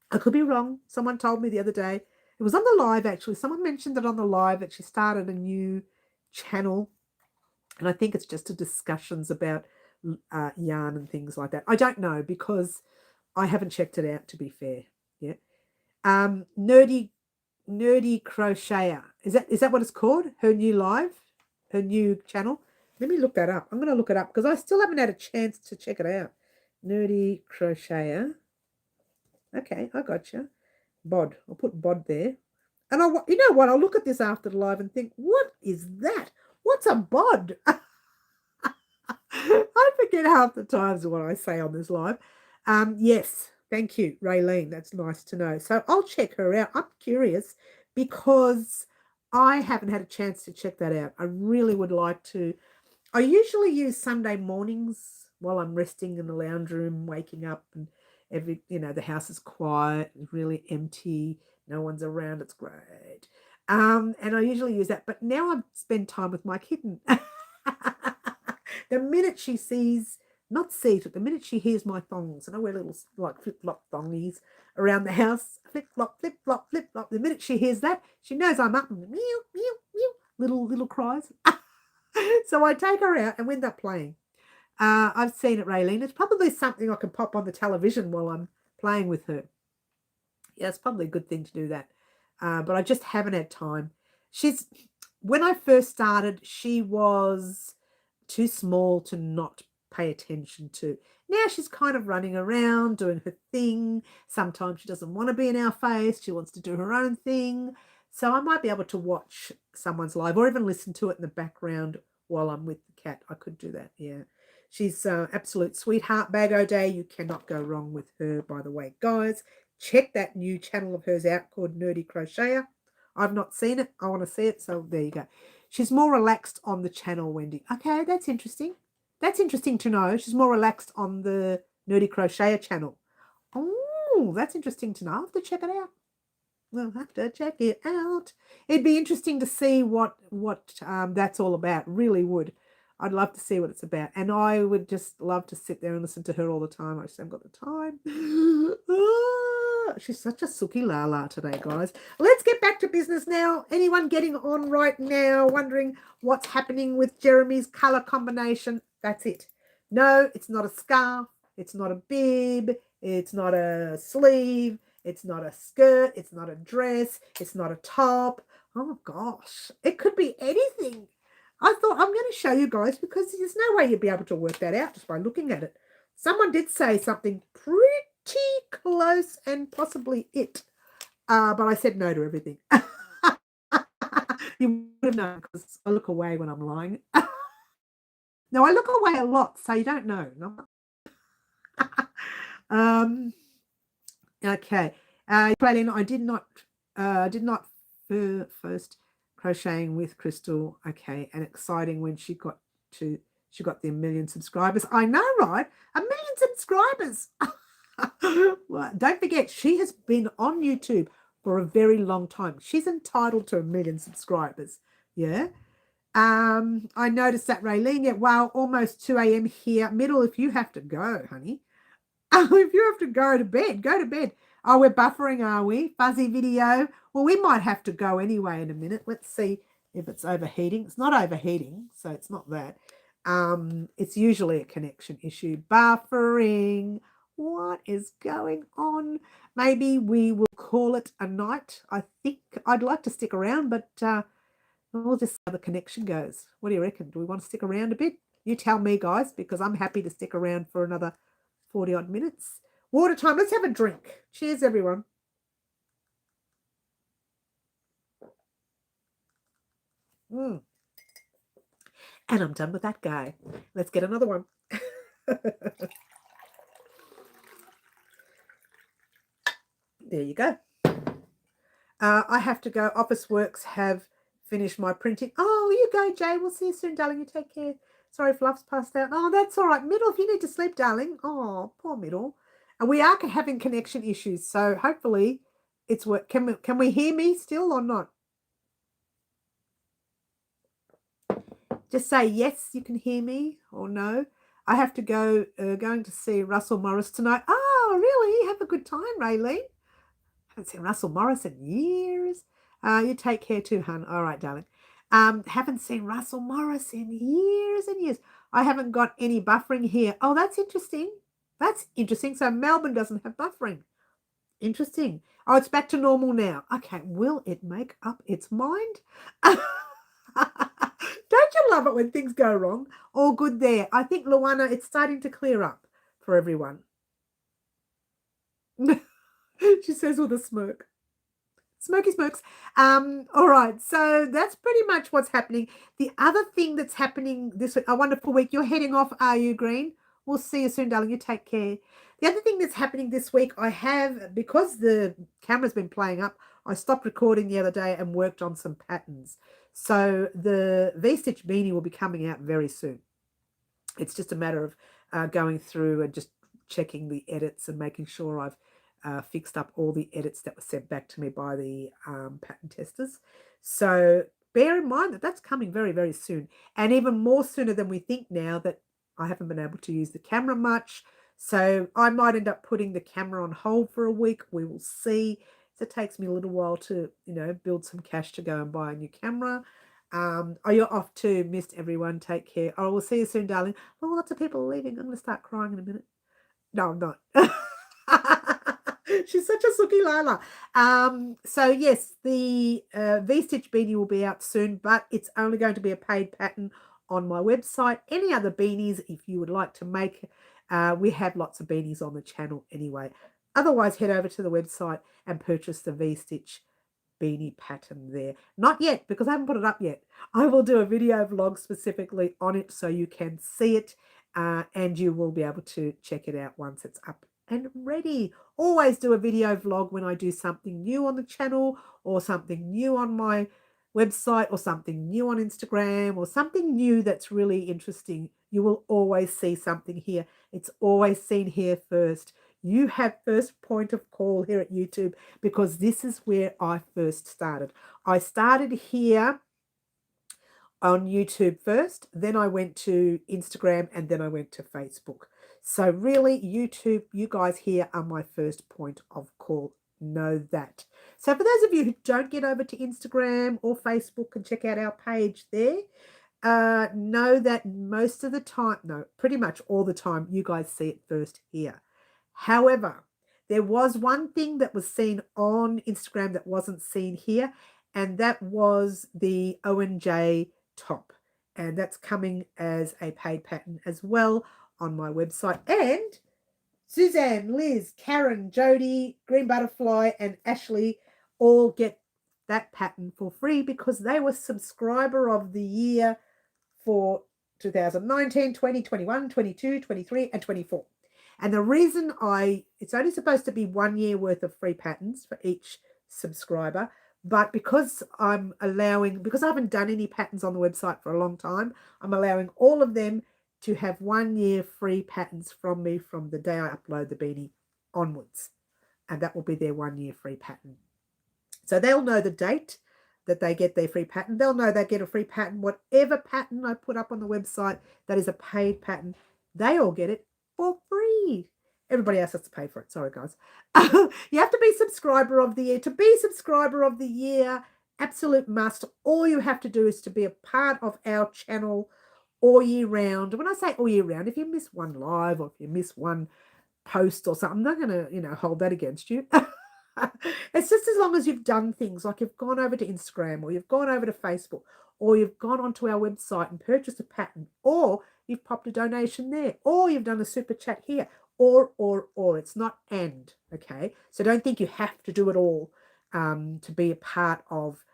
I could be wrong. Someone told me the other day. It was on the live, actually. Someone mentioned it on the live that she started a new channel. And I think it's just a discussions about yarn and things like that. I don't know because I haven't checked it out, to be fair. Yeah. Nerdy Crocheter. Is that what it's called? Her new live? Her new channel? Let me look that up. I'm going to look it up because I still haven't had a chance to check it out. Nerdy Crocheter. Okay, I got you. Bod. I'll put Bod there. And you know what? I'll look at this after the live and think, what is that? What's a bod? I forget half the times what I say on this live. Yes, thank you, Raylene. That's nice to know. So I'll check her out. I'm curious because I haven't had a chance to check that out. I really would like to. I usually use Sunday mornings while I'm resting in the lounge room, waking up, and the house is quiet, really empty, no one's around. It's great. And I usually use that. But now I spend time with my kitten. The minute she sees, the minute she hears my thongs, and I wear little like flip-flop thongies around the house, flip-flop, flip-flop, flip-flop. The minute she hears that, she knows I'm up and meow, meow, meow, little cries. So I take her out and we end up playing. I've seen it, Raylene. It's probably something I can pop on the television while I'm playing with her. Yeah, it's probably a good thing to do that. But I just haven't had time. When I first started, she was too small to not pay attention to. Now she's kind of running around doing her thing. Sometimes she doesn't want to be in our face. She wants to do her own thing. So I might be able to watch someone's live or even listen to it in the background while I'm with the cat. I could do that, yeah. She's absolute sweetheart. Bag O Day, you cannot go wrong with her, by the way. Guys, check that new channel of hers out called Nerdy Crocheter. I've not seen it. I want to see it, so there you go. She's more relaxed on the channel, Wendy. Okay, that's interesting. That's interesting to know. She's more relaxed on the Nerdy Crocheter channel. Oh, that's interesting to know. I'll have to check it out. We'll have to check it out. It'd be interesting to see what that's all about. Really would. I'd love to see what it's about. And I would just love to sit there and listen to her all the time. I just haven't got the time. She's such a sookie la today, guys. Let's get back to business now. Anyone getting on right now wondering what's happening with Jeremy's colour combination? That's it. No, it's not a scarf. It's not a bib. It's not a sleeve. It's not a skirt. It's not a dress. It's not a top. Oh, gosh. It could be anything. I thought I'm going to show you guys because there's no way you'd be able to work that out just by looking at it. Someone did say something pretty close and possibly it. But I said no to everything. You would have known because I look away when I'm lying. No, I look away a lot, so you don't know. Okay. Praline, I did not first crocheting with Crystal. Okay, and exciting when she got the 1 million subscribers. I know, right? 1 million subscribers. Well, don't forget, she has been on YouTube for a very long time. She's entitled to 1 million subscribers. Yeah. I noticed that, Raylene. Yeah, wow, almost 2 a.m. here. Middle, if you have to go, honey. If you have to go to bed, go to bed. Oh, we're buffering, are we? Fuzzy video. Well, we might have to go anyway in a minute. Let's see if it's overheating. It's not overheating, so it's not that. It's usually a connection issue. Buffering. What is going on? Maybe we will call it a night. I think I'd like to stick around, but we'll just see how the connection goes. What do you reckon? Do we want to stick around a bit? You tell me, guys, because I'm happy to stick around for another 40 odd minutes. Water time. Let's have a drink. Cheers, everyone. And I'm done with that guy. Let's get another one. There you go. I have to go. Office Works have finished my printing. Oh, you go, Jay. We'll see you soon, darling. You take care. Sorry, Fluff's passed out. Oh, that's all right. Middle, if you need to sleep, darling. Oh, poor Middle. And we are having connection issues, so hopefully it's work. Can we hear me still or not? Just say yes, you can hear me, or no. I have to go. Going to see Russell Morris tonight. Oh, really? Have a good time, Raylene. Haven't seen Russell Morris in years. You take care too, hun. All right, darling. Haven't seen Russell Morris in years and years. I haven't got any buffering here. Oh, that's interesting. That's interesting. So Melbourne doesn't have buffering. Interesting. Oh, it's back to normal now. Okay, will it make up its mind? Don't you love it when things go wrong? All good there. I think, Luana, it's starting to clear up for everyone. She says with a smirk. Smoky smokes. All right, so that's pretty much what's happening. The other thing that's happening this week, a wonderful week, you're heading off, are you, Green? We'll see you soon, darling. You take care. The other thing that's happening this week, I have, because the camera's been playing up, I stopped recording the other day and worked on some patterns. So the V-stitch beanie will be coming out very soon. It's just a matter of going through and just checking the edits and making sure I've fixed up all the edits that were sent back to me by the pattern testers. So bear in mind that that's coming very, very soon, and even more sooner than we think now that I haven't been able to use the camera much. So I might end up putting the camera on hold for a week. We will see. So it takes me a little while to, build some cash to go and buy a new camera. Oh, you're off too. Missed everyone. Take care. Oh, we'll see you soon, darling. Oh, lots of people are leaving. I'm going to start crying in a minute. No, I'm not. She's such a sookie Lila. So yes, the V-stitch beanie will be out soon, but it's only going to be a paid pattern on my website. Any other beanies, if you would like to make, we have lots of beanies on the channel anyway. Otherwise, head over to the website and purchase the V-stitch beanie pattern there. Not yet, because I haven't put it up yet. I will do a video vlog specifically on it so you can see it, and you will be able to check it out once it's up and ready. Always do a video vlog when I do something new on the channel, or something new on my website, or something new on Instagram, or something new that's really interesting. You will always see something here. It's always seen here first. You have first point of call here at YouTube, because this is where I first started. I started here on YouTube first, then I went to Instagram, and then I went to Facebook. So really, YouTube, you guys here are my first point of call. Know that. So for those of you who don't get over to Instagram or Facebook and check out our page there, know that most of the time, no, pretty much all the time, you guys see it first here. However, there was one thing that was seen on Instagram that wasn't seen here, and that was the O&J top. And that's coming as a paid pattern as well on my website. And Suzanne, Liz, Karen, Jody, Green Butterfly, and Ashley all get that pattern for free because they were subscriber of the year for 2019, 20, 21, 22, 23, and 24. And the reason it's only supposed to be 1 year worth of free patterns for each subscriber, but because I haven't done any patterns on the website for a long time, I'm allowing all of them to have 1 year free patterns from me from the day I upload the beanie onwards. And that will be their 1 year free pattern. So they'll know the date that they get their free pattern. They'll know they get a free pattern. Whatever pattern I put up on the website that is a paid pattern, they all get it for free. Everybody else has to pay for it. Sorry, guys. You have to be subscriber of the year. To be subscriber of the year, absolute must. All you have to do is to be a part of our channel all year round. When I say all year round, if you miss one live or if you miss one post or something, I'm not going to, hold that against you. It's just as long as you've done things like you've gone over to Instagram, or you've gone over to Facebook, or you've gone onto our website and purchased a pattern, or you've popped a donation there, or you've done a super chat here, or. It's not and, okay? So don't think you have to do it all to be a part of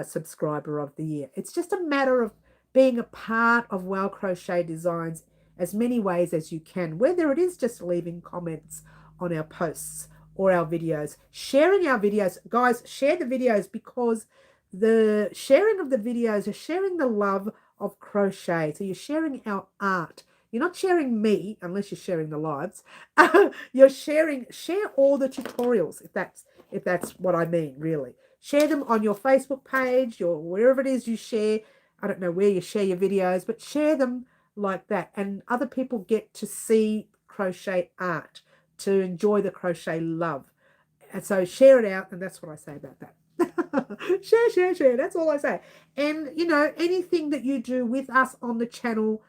subscriber of the year. It's just a matter of being a part of Wow Crochet Designs as many ways as you can, whether it is just leaving comments on our posts or our videos, sharing our videos. Guys, share the videos, because the sharing of the videos is sharing the love of crochet. So you're sharing our art. You're not sharing me, unless you're sharing the lives. You're share all the tutorials, if that's what I mean, really. Share them on your Facebook page, or wherever it is you share. I don't know where you share your videos, but share them like that. And other people get to see crochet art, to enjoy the crochet love. And so share it out, and that's what I say about that. Share. That's all I say. And, anything that you do with us on the channel,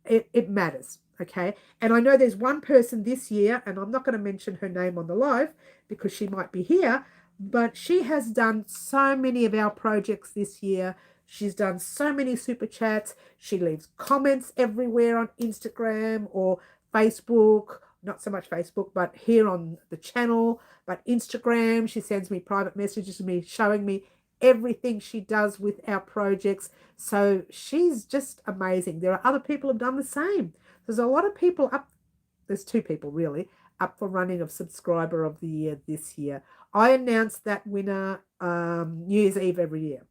it matters, okay? And I know there's one person this year, and I'm not going to mention her name on the live because she might be here, but she has done so many of our projects this year. She's done so many super chats. She leaves comments everywhere on Instagram or Facebook. Not so much Facebook, but here on the channel. But Instagram, she sends me private messages to me, showing me everything she does with our projects. So she's just amazing. There are other people who have done the same. There's a lot of people up. There's 2 people really up for running of subscriber of the year this year. I announce that winner New Year's Eve every year.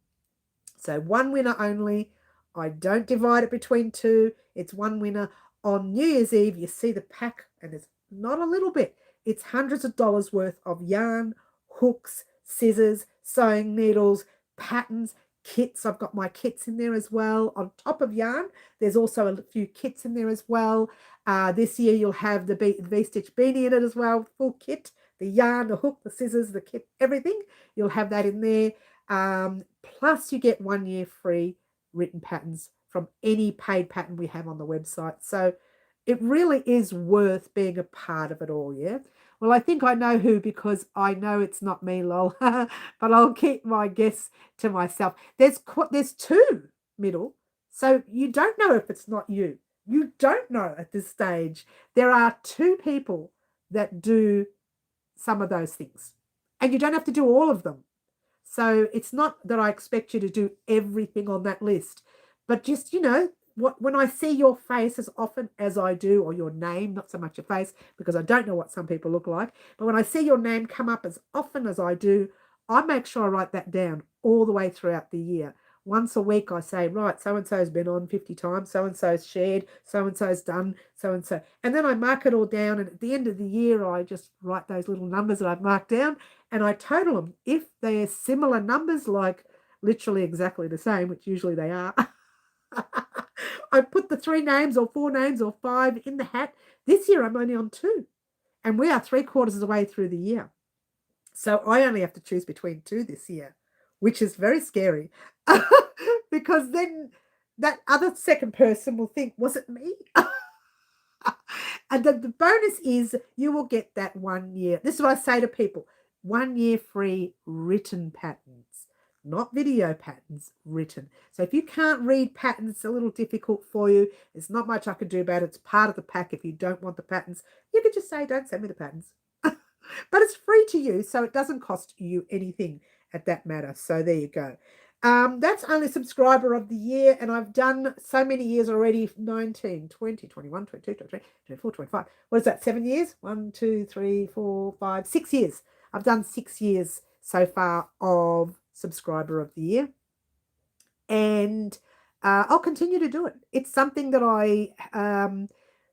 So 1 winner only. I don't divide it between 2. It's 1 winner. On New Year's Eve, you see the pack, and it's not a little bit. It's hundreds of dollars worth of yarn, hooks, scissors, sewing needles, patterns, kits. I've got my kits in there as well. On top of yarn, there's also a few kits in there as well. This year, you'll have the V-stitch beanie in it as well, full kit. The yarn, the hook, the scissors, the kit, everything. You'll have that in there. Plus you get 1 year free written patterns from any paid pattern we have on the website. So it really is worth being a part of it all, yeah? Well, I think I know who, because I know it's not me, lol. But I'll keep my guess to myself. There's two middle, so you don't know if it's not you. You don't know at this stage. There are two people that do some of those things, and you don't have to do all of them. So it's not that I expect you to do everything on that list, but just, when I see your face as often as I do, or your name, not so much your face, because I don't know what some people look like, but when I see your name come up as often as I do, I make sure I write that down all the way throughout the year. Once a week I say, right, so-and-so's been on 50 times, so-and-so's shared, so-and-so's done, so-and-so. And then I mark it all down, and at the end of the year, I just write those little numbers that I've marked down, and I total them. If they're similar numbers, like literally exactly the same, which usually they are, I put the 3 names or 4 names or 5 in the hat. This year I'm only on 2, and we are 3/4 of the way through the year. So I only have to choose between 2 this year, which is very scary because then that other second person will think, was it me? And then the bonus is you will get that 1 year. This is what I say to people: 1 year free written patterns, not video patterns, written. So if you can't read patterns, it's a little difficult for you. There's not much I can do about it. It's part of the pack. If you don't want the patterns, you can just say, don't send me the patterns. But it's free to you, so it doesn't cost you anything at that matter. So there you go. That's only subscriber of the year, and I've done so many years already: 19, 20, 21, 22, 23, 24, 25. What is that, 7 years? 1, 2, 3, 4, 5, 6 years. I've done 6 years so far of subscriber of the year, and I'll continue to do it. It's something that I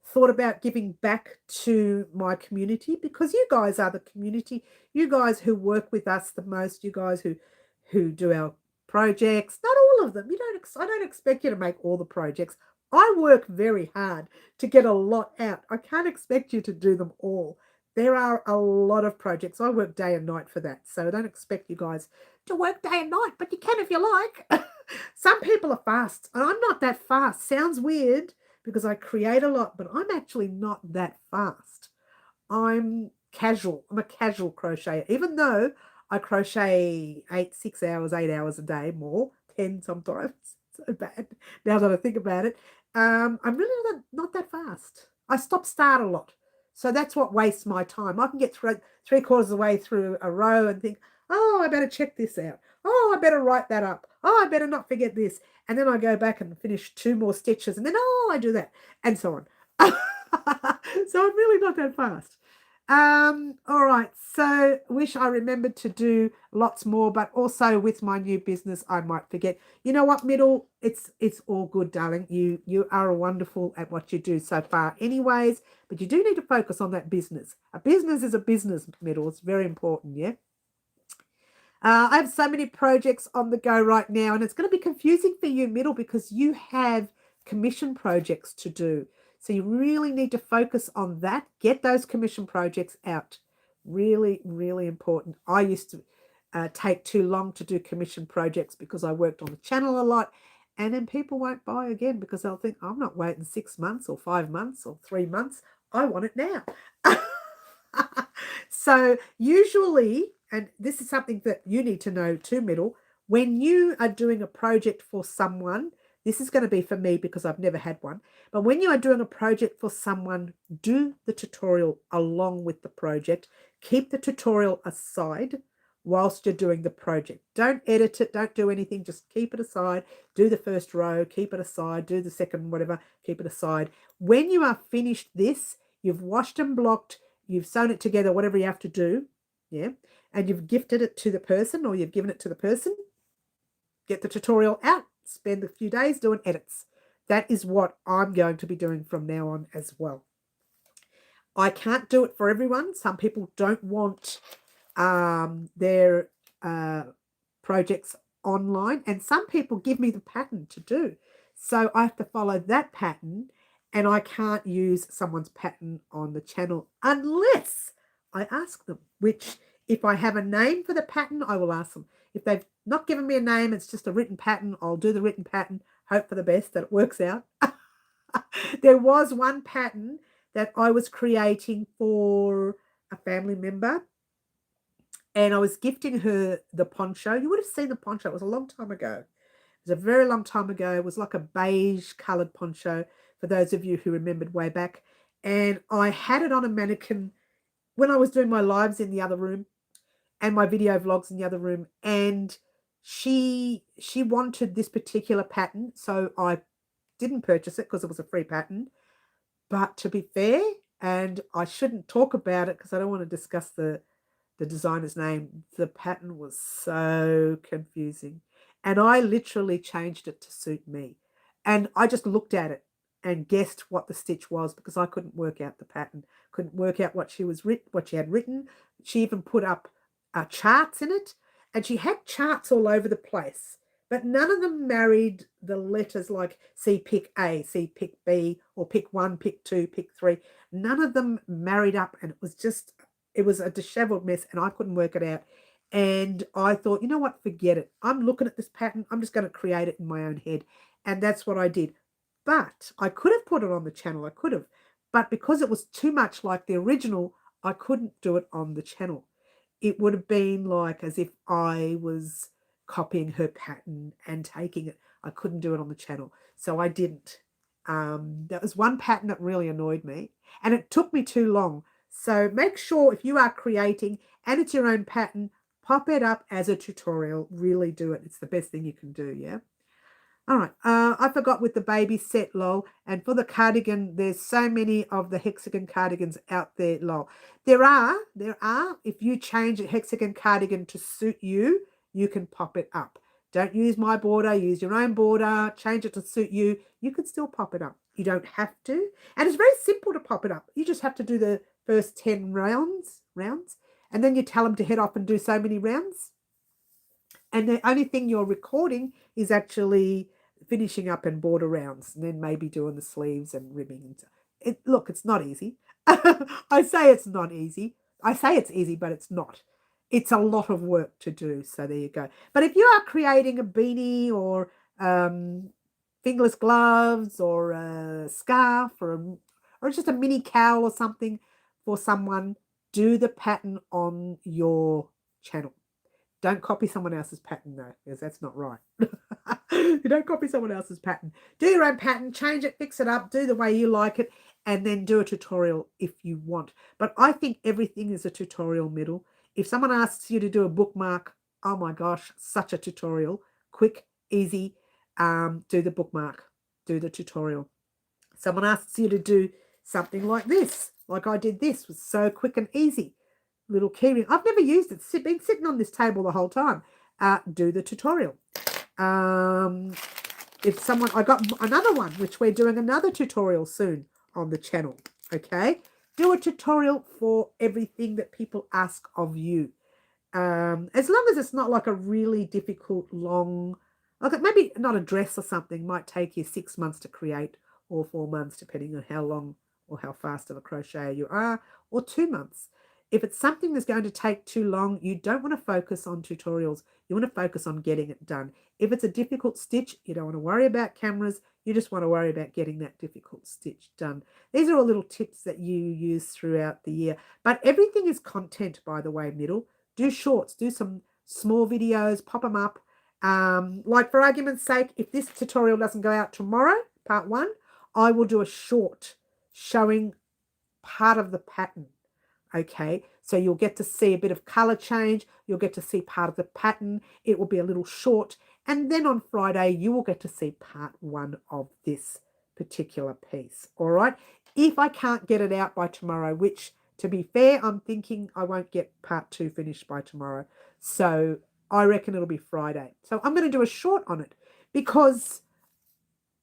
thought about giving back to my community, because you guys are the community. You guys who work with us the most, you guys who do our projects, not all of them. I don't expect you to make all the projects. I work very hard to get a lot out. I can't expect you to do them all. There are a lot of projects. I work day and night for that. So I don't expect you guys to work day and night, but you can if you like. Some people are fast, and I'm not that fast. Sounds weird because I create a lot, but I'm actually not that fast. I'm casual. I'm a casual crocheter, even though I crochet 6 hours, 8 hours a day, more, 10 sometimes. So bad now that I think about it. I'm really not that fast. I start a lot. So that's what wastes my time. I can get 3/4 of the way through a row and think, oh, I better check this out. Oh, I better write that up. Oh, I better not forget this. And then I go back and finish 2 more stitches, and then, oh, I do that, and so on. So I'm really not that fast. All right, so wish I remembered to do lots more, but also with my new business I might forget. You know what, Middle? It's all good, darling. You are wonderful at what you do so far anyways, but you do need to focus on that business. A business is a business, Middle. It's very important, yeah? I have so many projects on the go right now, and it's going to be confusing for you, Middle, because you have commission projects to do. So you really need to focus on that. Get those commission projects out. Really, really important. I used to take too long to do commission projects because I worked on the channel a lot, and then people won't buy again because they'll think, I'm not waiting 6 months or 5 months or 3 months. I want it now. So usually, and this is something that you need to know too, Middle, when you are doing a project for someone, this is going to be for me because I've never had one, but when you are doing a project for someone, do the tutorial along with the project. Keep the tutorial aside whilst you're doing the project. Don't edit it, don't do anything, just keep it aside. Do the first row, keep it aside, do the second whatever, keep it aside. When you are finished this, you've washed and blocked, you've sewn it together, whatever you have to do, yeah, and you've gifted it to the person or you've given it to the person, get the tutorial out, spend a few days doing edits. That is what I'm going to be doing from now on as well. I can't do it for everyone. Some people don't want their projects online, and some people give me the pattern to do. So I have to follow that pattern, and I can't use someone's pattern on the channel unless I ask them, which if I have a name for the pattern, I will ask them. If they've not given me a name, it's just a written pattern, I'll do the written pattern, hope for the best that it works out. There was one pattern that I was creating for a family member, and I was gifting her the poncho. You would have seen the poncho. It was a long time ago. It was a very long time ago. It was like a beige coloured poncho, for those of you who remembered way back. And I had it on a mannequin when I was doing my lives in the other room and my video vlogs in the other room. And she wanted this particular pattern, so I didn't purchase it because it was a free pattern. But to be fair, and I shouldn't talk about it because I don't want to discuss the designer's name, the pattern was so confusing. And I literally changed it to suit me. And I just looked at it and guessed what the stitch was because I couldn't work out the pattern, couldn't work out what she had written. She even put up charts in it, and she had charts all over the place, but none of them married the letters like C pick A, C pick B, or pick 1, pick 2, pick 3. None of them married up, and it was a disheveled mess, and I couldn't work it out. And I thought, you know what, forget it. I'm looking at this pattern. I'm just going to create it in my own head. And that's what I did. But I could have put it on the channel. I could have. But because it was too much like the original, I couldn't do it on the channel. It would have been like as if I was copying her pattern and taking it. I couldn't do it on the channel. So I didn't. That was one pattern that really annoyed me. And it took me too long. So make sure if you are creating and it's your own pattern, pop it up as a tutorial. Really do it. It's the best thing you can do, yeah? All right. I forgot with the baby set, lol. And for the cardigan, there's so many of the hexagon cardigans out there, lol. There are. If you change a hexagon cardigan to suit you, you can pop it up. Don't use my border. Use your own border. Change it to suit you. You can still pop it up. You don't have to. And it's very simple to pop it up. You just have to do the first 10 rounds, and then you tell them to head off and do so many rounds. And the only thing you're recording is actually finishing up and border rounds, and then maybe doing the sleeves and ribbing. Look, it's not easy. I say it's not easy. I say it's easy, but it's not. It's a lot of work to do. So there you go. But if you are creating a beanie or fingerless gloves or a scarf or just a mini cowl or something for someone, do the pattern on your channel. Don't copy someone else's pattern though, because that's not right. You don't copy someone else's pattern. Do your own pattern, change it, fix it up, do the way you like it, and then do a tutorial if you want. But I think everything is a tutorial middle. If someone asks you to do a bookmark, oh my gosh, such a tutorial. Quick, easy, do the bookmark, do the tutorial. Someone asks you to do something like this, like I did this, was so quick and easy. Little keyring. I've never used it. It's been sitting on this table the whole time. Do the tutorial. If someone, I got another one, which we're doing another tutorial soon on the channel. Okay. Do a tutorial for everything that people ask of you. As long as it's not like a really difficult, long, like maybe not a dress or something, might take you 6 months to create, or 4 months, depending on how long or how fast of a crocheter you are, or 2 months. If it's something that's going to take too long, you don't want to focus on tutorials. You want to focus on getting it done. If it's a difficult stitch, you don't want to worry about cameras. You just want to worry about getting that difficult stitch done. These are all little tips that you use throughout the year. But everything is content, by the way, middle. Do shorts, do some small videos, pop them up. Like for argument's sake, if this tutorial doesn't go out tomorrow, part 1, I will do a short showing part of the pattern. Okay, so you'll get to see a bit of color change. You'll get to see part of the pattern. It will be a little short. And then on Friday, you will get to see part 1 of this particular piece. All right. If I can't get it out by tomorrow, which to be fair, I'm thinking I won't get part 2 finished by tomorrow. So I reckon it'll be Friday. So I'm going to do a short on it, because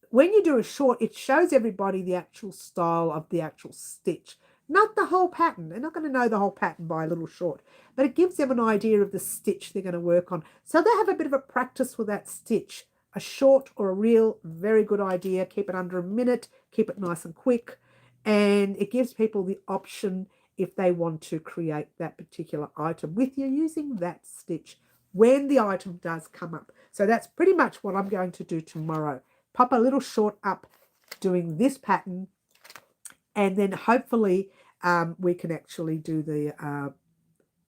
when you do a short, it shows everybody the actual style of the actual stitch. Not the whole pattern. They're not going to know the whole pattern by a little short, but it gives them an idea of the stitch they're going to work on. So they have a bit of a practice with that stitch. A short or a reel, very good idea. Keep it under a minute. Keep it nice and quick. And it gives people the option if they want to create that particular item with you using that stitch when the item does come up. So that's pretty much what I'm going to do tomorrow. Pop a little short up doing this pattern, and then hopefully we can actually do the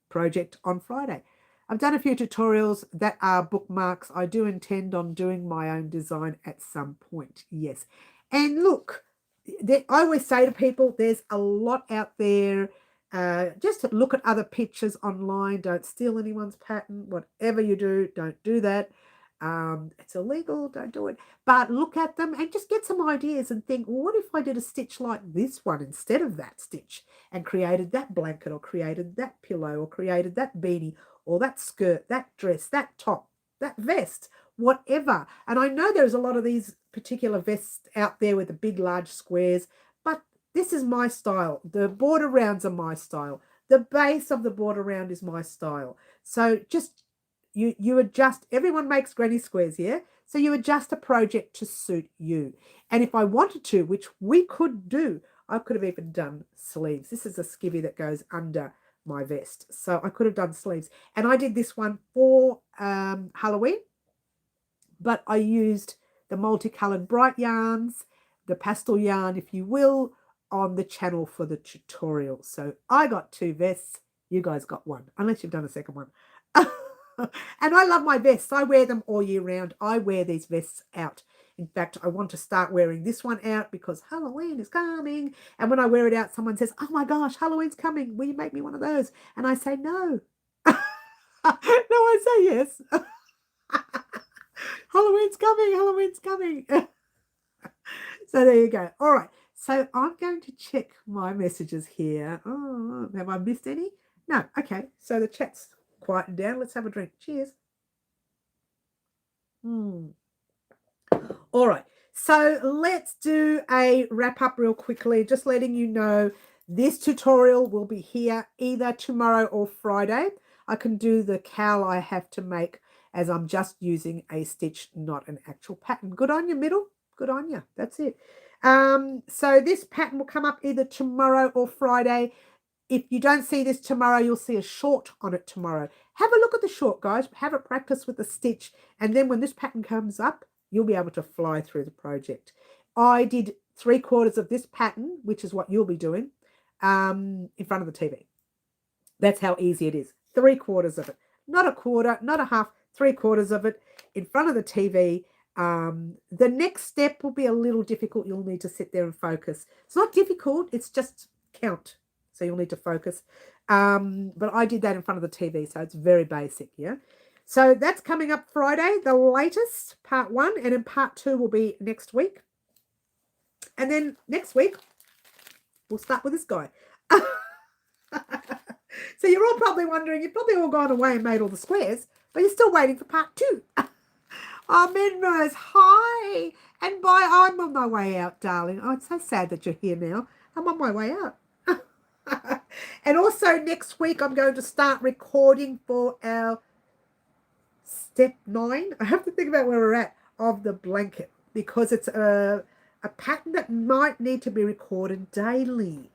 project on Friday. I've done a few tutorials that are bookmarks. I do intend on doing my own design at some point, yes. And look, I always say to people, there's a lot out there. Just look at other pictures online. Don't steal anyone's pattern. Whatever you do, don't do that. It's illegal. Don't do it. But look at them and just get some ideas and think, well, what if I did a stitch like this one instead of that stitch, and created that blanket, or created that pillow, or created that beanie, or that skirt, that dress, that top, that vest, whatever. And I know there's a lot of these particular vests out there with the big, large squares, but this is my style. The border rounds are my style. The base of the border round is my style. So just you adjust. Everyone makes granny squares, yeah? So you adjust a project to suit you. And if I wanted to, which we could do, I could have even done sleeves. This is a skivvy that goes under my vest. So I could have done sleeves. And I did this one for Halloween, but I used the multicolored bright yarns, the pastel yarn, if you will, on the channel for the tutorial. So I got 2 vests. You guys got 1, unless you've done a second one. And I love my vests. I wear them all year round. I wear these vests out. In fact, I want to start wearing this one out because Halloween is coming. And when I wear it out, someone says, oh my gosh, Halloween's coming. Will you make me one of those? And I say, no. No, I say yes. Halloween's coming. Halloween's coming. So there you go. All right. So I'm going to check my messages here. Oh, have I missed any? No. Okay. So the chat's quietened down. Let's have a drink. Cheers. All right. So let's do a wrap up real quickly. Just letting you know this tutorial will be here either tomorrow or Friday. I can do the cowl I have to make as I'm just using a stitch, not an actual pattern. Good on you, middle. Good on you. That's it. So this pattern will come up either tomorrow or Friday. If you don't see this tomorrow, you'll see a short on it tomorrow. Have a look at the short, guys. Have it practice with the stitch. And then when this pattern comes up, you'll be able to fly through the project. I did 3/4 of this pattern, which is what you'll be doing, in front of the TV. That's how easy it is. 3/4 of it. Not a quarter, not a half, 3/4 of it in front of the TV. The next step will be a little difficult. You'll need to sit there and focus. It's not difficult. It's just count. So you'll need to focus. But I did that in front of the TV, so it's very basic, yeah? So that's coming up Friday, the latest, part 1, and then part 2 will be next week. And then next week, we'll start with this guy. So you're all probably wondering, you've probably all gone away and made all the squares, but you're still waiting for part 2. Oh, Menrose, hi. And bye, I'm on my way out, darling. Oh, it's so sad that you're here now. I'm on my way out. And also next week I'm going to start recording for our step 9. I have to think about where we're at of the blanket, because it's a pattern that might need to be recorded daily.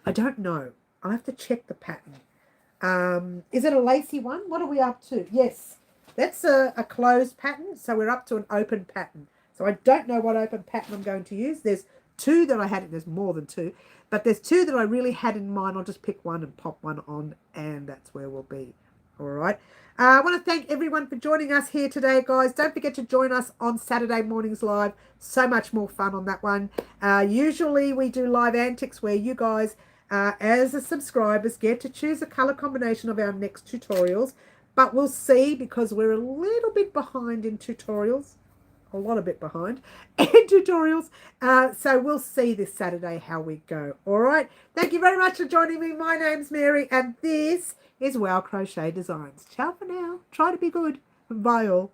I don't know. I'll have to check the pattern. Is it a lacy one? What are we up to? Yes, that's a closed pattern, so we're up to an open pattern. So I don't know what open pattern I'm going to use. There's 2 that I had. There's more than 2, but there's 2 that I really had in mind. I'll just pick one and pop one on, and that's where we'll be. All right. I want to thank everyone for joining us here today, guys. Don't forget to join us on Saturday mornings live. So much more fun on that one. Usually we do live antics where you guys, as the subscribers, get to choose a color combination of our next tutorials. But we'll see, because we're a little bit behind in tutorials. A lot of bit behind in tutorials. So we'll see this Saturday how we go. All right. Thank you very much for joining me. My name's Mary, and this is Wow Crochet Designs. Ciao for now. Try to be good. Bye all.